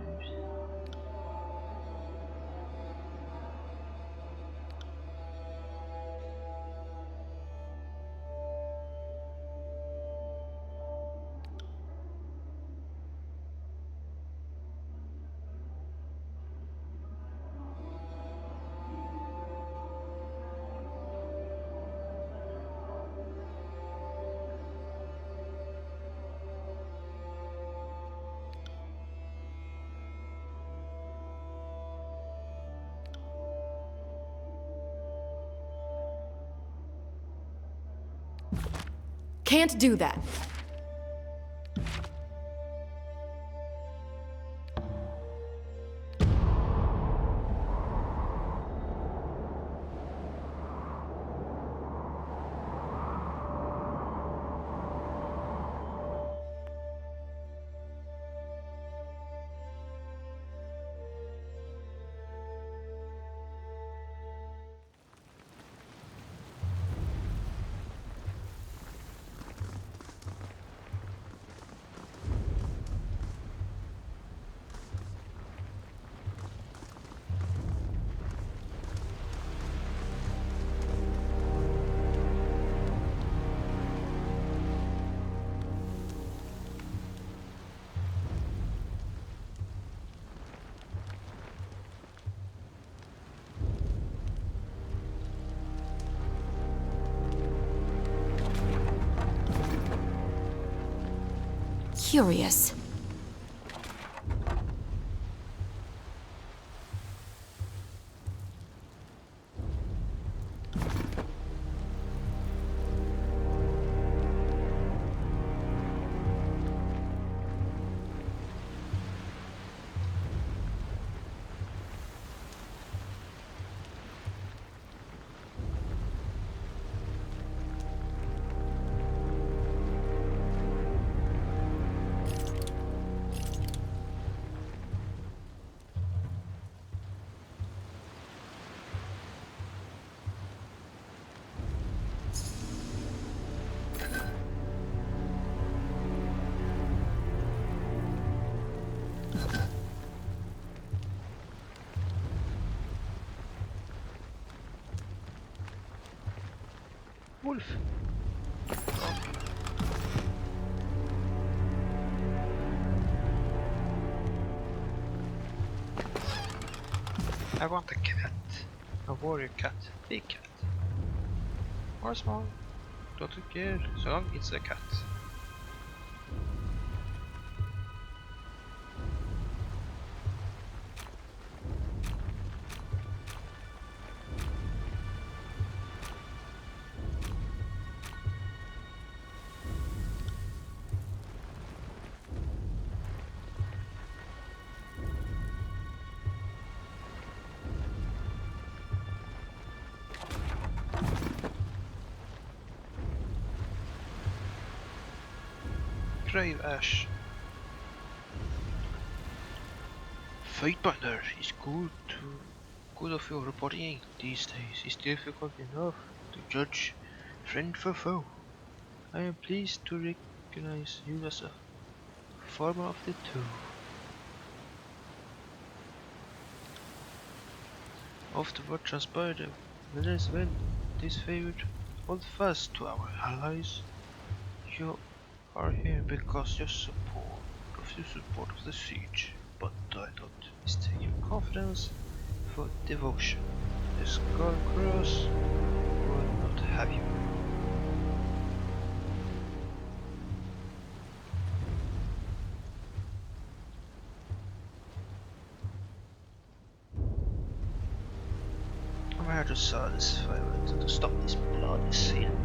Can't do that. Curious. Wolf. I want a cat. A warrior cat. Big cat. Or small. Don't care. So long it's a cat. Grave Ash. Fightbinder is good of your reporting these days. It's difficult enough to judge friend for foe. I am pleased to recognize you as a farmer of the two. After what transpired, let us win this favor hold fast to our allies. You are here because your support of the siege, but I don't mistake your confidence for devotion. The Skullcross will not have you. I'm here to satisfy to stop this bloody sin.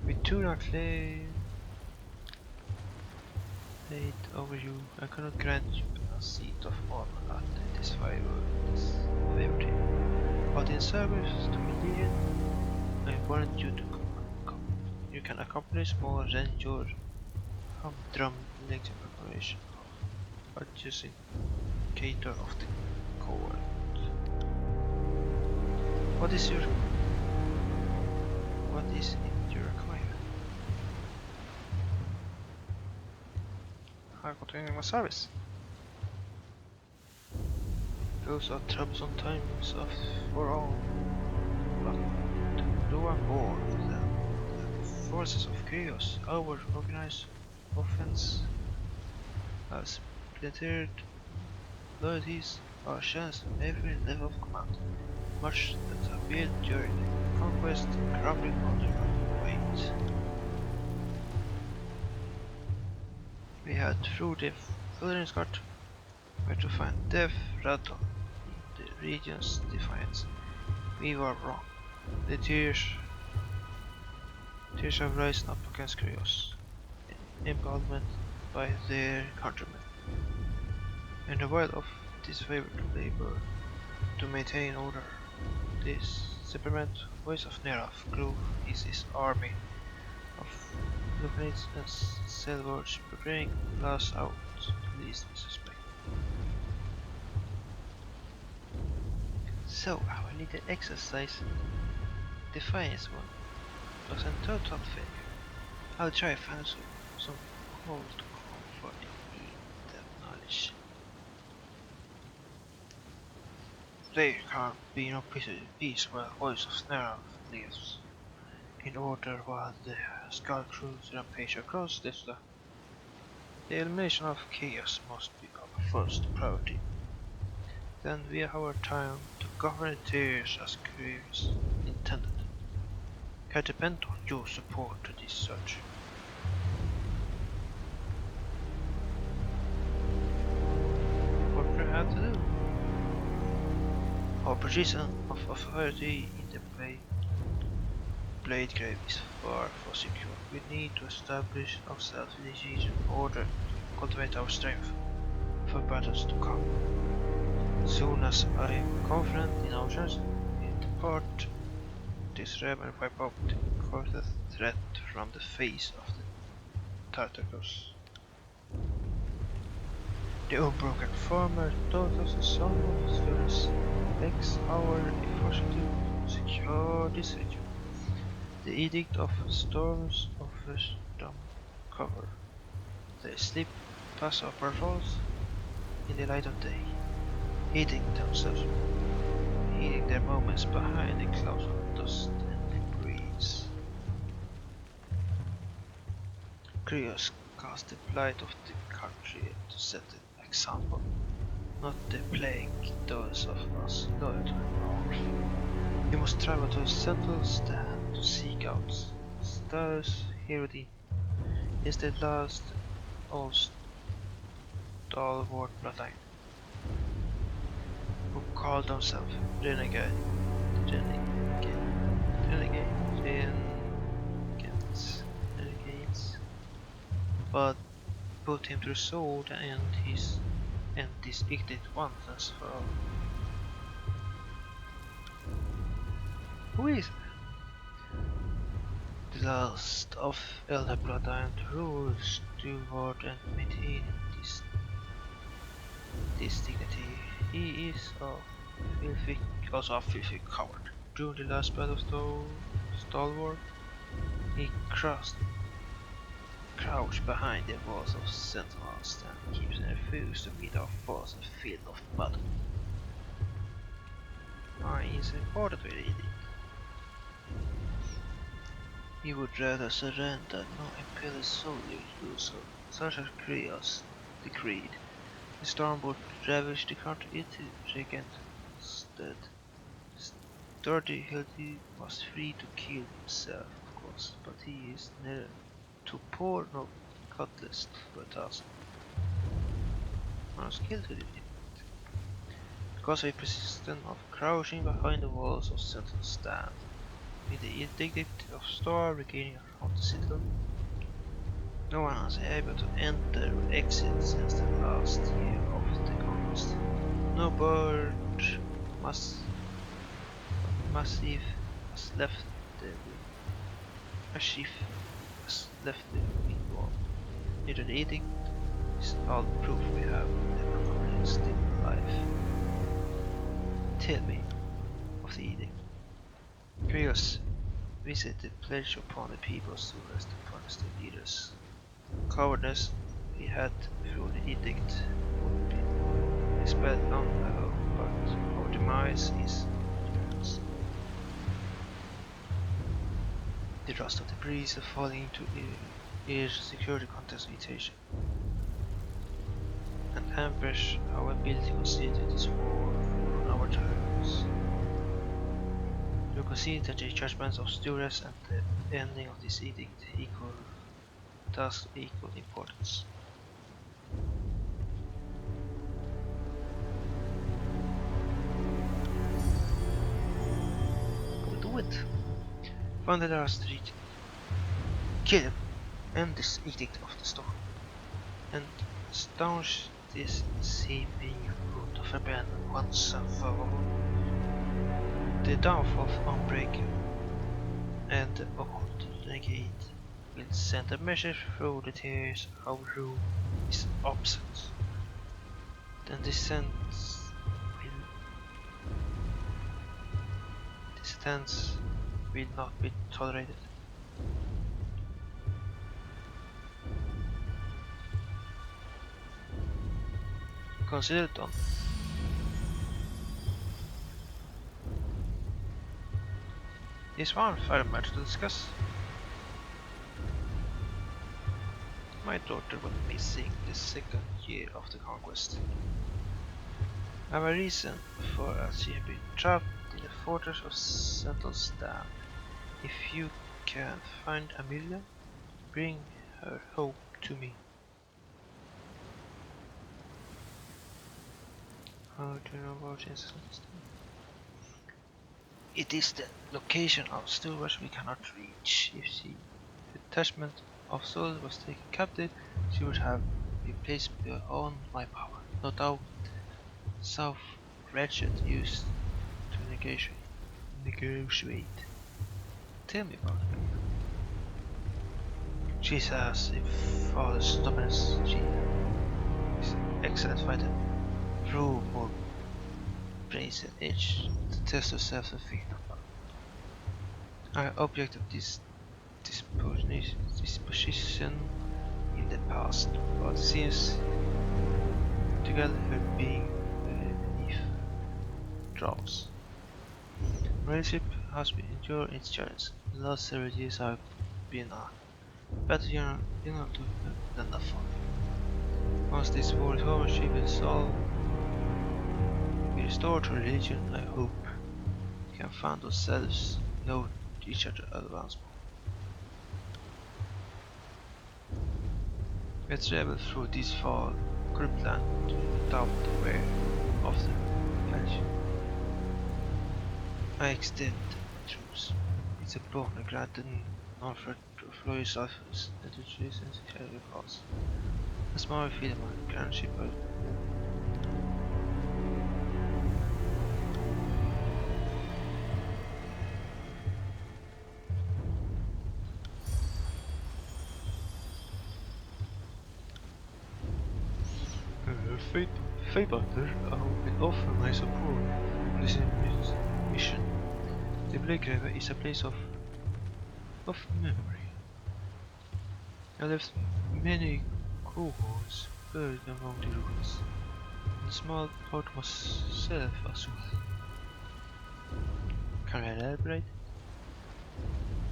We do not claim State over you, I cannot grant you a seat of honor at this favor team. But in service to religion, I want you to come. You can accomplish more than your humdrum election preparation of adjudicator of the court. What is it you require? I continue my service. Those are troublesome times for all, but though I'm bored with them, the forces of chaos, our organized offense, has splintered loyalties are chance every level of command, much that have built during the conquest crumbling under our weight. We had through the Wilderness Guard where to find death rattle in the region's defiance. We were wrong. The tears have risen up against chaos, embalmed by their countrymen. In the while of disfavored labor to maintain order, this separate voice of Neraf grew his army of lieutenants and sailors preparing blast out the least we suspect. So our little exercise, Defiance one, was a total failure. I'll try find some cold comfort in that knowledge. There can't be no peace while the voice of Neraf lives. In order while the Skull Crews rampage across this land, the elimination of chaos must be our first priority. Then we have our time to govern the tears as Crews intended. I depend on your support to this search. What do I have to do? Our position of authority in the Blade Grave is far from secure. We need to establish ourselves in the in order to cultivate our strength for battles to come. Soon as I am confident in our chance, we depart this realm and wipe out the quartet threat from the face of the Tartarus. The unbroken farmer taught us the song of his students begs our efforts to secure this region. The edict of storms offers them cover. They slip past our patrols in the light of day, hiding themselves, hiding their moments behind the clouds of dust and breeze. Krios cast the plight of the country to set an example, not the plague those of us loyal to ours. We must travel to a central stand to seek out stars Herodin. Is the last old stalwart bloodline who called themselves renegades, but put him to the sword and this edict once and for all. Who is the last of elder bloodline to rule, steward and maintain this dignity? He is also a filthy coward. During the last battle of Stalwart, he crouched behind the walls of sentinels and keeps and refused to meet our foes in the field of battle. Mine is important with it. He would rather surrender no imperial soldier do so, such as Krios decreed. The storm would ravage the country instead. Sturdy Hildy was free to kill himself, of course, but he is neither too poor nor gutless for a task. One skill to do it. Because of a persistence of crouching behind the walls of Sentinel Stand, with the edict of Star regaining around the citadel, No one was able to enter or exit since the last year of the conquest. No bird massive has left the wing. A chief has left the wing wall. Neither the edict is all the proof we have that the family is still alive. Tell me of the edict. Curious visit the pledge upon the peoples to rest and punish their leaders. Cowardice we had through the edict would be expelled long ago, but our demise is endurance. The trust of the priests are falling into their security contest mutation and hampers our ability to consider this war on our terms. You concede that the judgments of Stures and the ending of this edict thus equal importance. We'll do it. Find the last street. Kill him. End this edict of the storm. And staunch this seeping root of rebellion once and for all. The downfall of Unbreaker and the old renegade will send a message through the tears our rule is absent. Then dissidents will not be tolerated. Consider it done. Is one further matter to discuss? My daughter went missing the second year of the conquest. I have a reason for as she had been trapped in the fortress of Sandalstan. If you can find Amelia, bring her home to me. How do you know about Sandalstan? It is the location of stewards we cannot reach. If the detachment of soldiers was taken captive, she would have been placed beyond my power. No doubt, South Wretched used to negotiate. Tell me about her. She has a father's stubbornness. She is an excellent fighter. Through more brains and edge to test herself and fear. Our object of this disposition in the past, but seems together her being beneath draws. Relationship has been enduring its challenge. The last several years have been a better general than the fun. Once this war is over, she will solve. We restore to religion, I hope. We can find ourselves, know each other once more. Let's travel through this far corrupt land without aware of the flesh. I extend the truth. It's a broken granted non-threat to flow yourself into the trees and secure your cause. A small feeling of grandship. Faybutter, I will offer my support on this mission. The Blackgrave is a place of memory. I left many cohorts buried among the ruins, and a small part myself as well. Can I elaborate?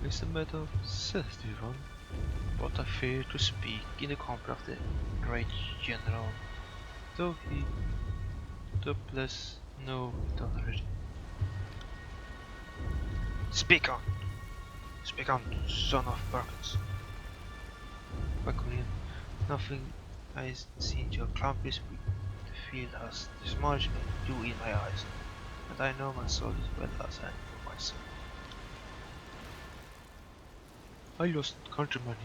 It's a matter of self-driven, but I fear to speak in the company of the great general. Though he doubtless know it already. Speak on, son of Perkins. Macquarie, nothing I seen to accomplish with the field has discouraged you in my eyes, and I know my soul as well as I know myself. I lost countrymen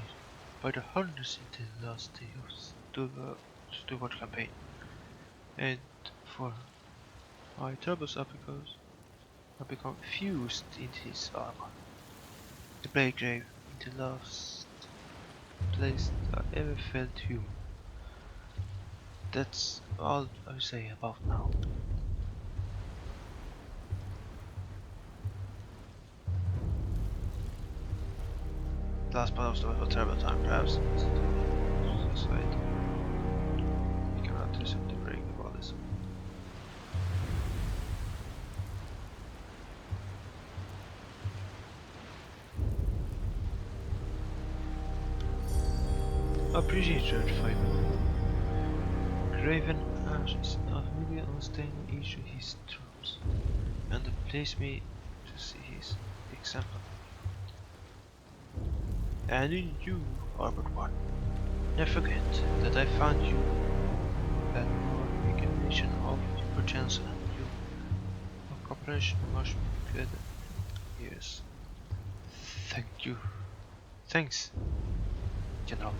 by the hundreds in the last years to the Stewart campaign, and for my troubles are because I become fused into his armor. The blade grave in the last place I ever felt human. That's all I say about now. Last part of the story was a terrible time, perhaps. Suicide. We cannot do something very good about this. I appreciate your favor. Graven Ash is not really understanding each of his troops, and it pleased me to see his example. And in you, Armored One, never forget that I found you and more recognition of your potential and you. Our cooperation must be good. Yes. Thank you. Thanks, General.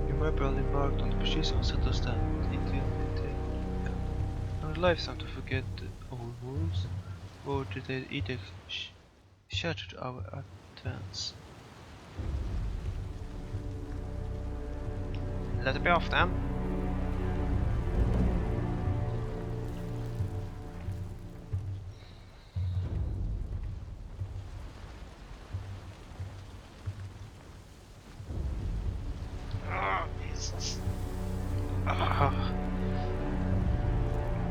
You might probably marked on the position set us down into our lifetime to forget the old rules, or did they either shattered our advance? Let it be off then. Jesus.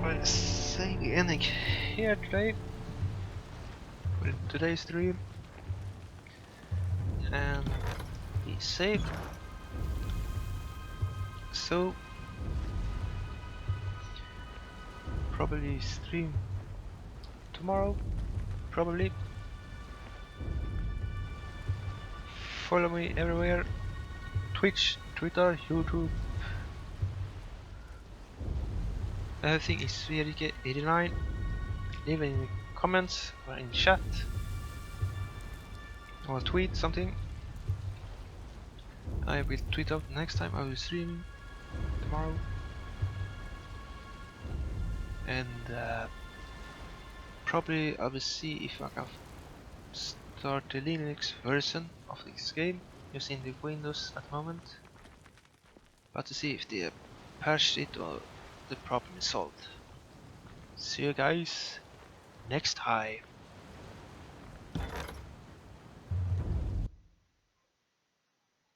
We're saying the ending here today with today's stream, and be safe. So probably stream tomorrow. Probably follow me everywhere: Twitch, Twitter, YouTube. Everything is Sverike89. Leave it in the comments or in chat. Or tweet something. I will tweet out next time I will stream tomorrow. And probably I will see if I can start the Linux version of this game using the Windows at the moment. But to see if they patched it or the problem is solved. See you guys next time.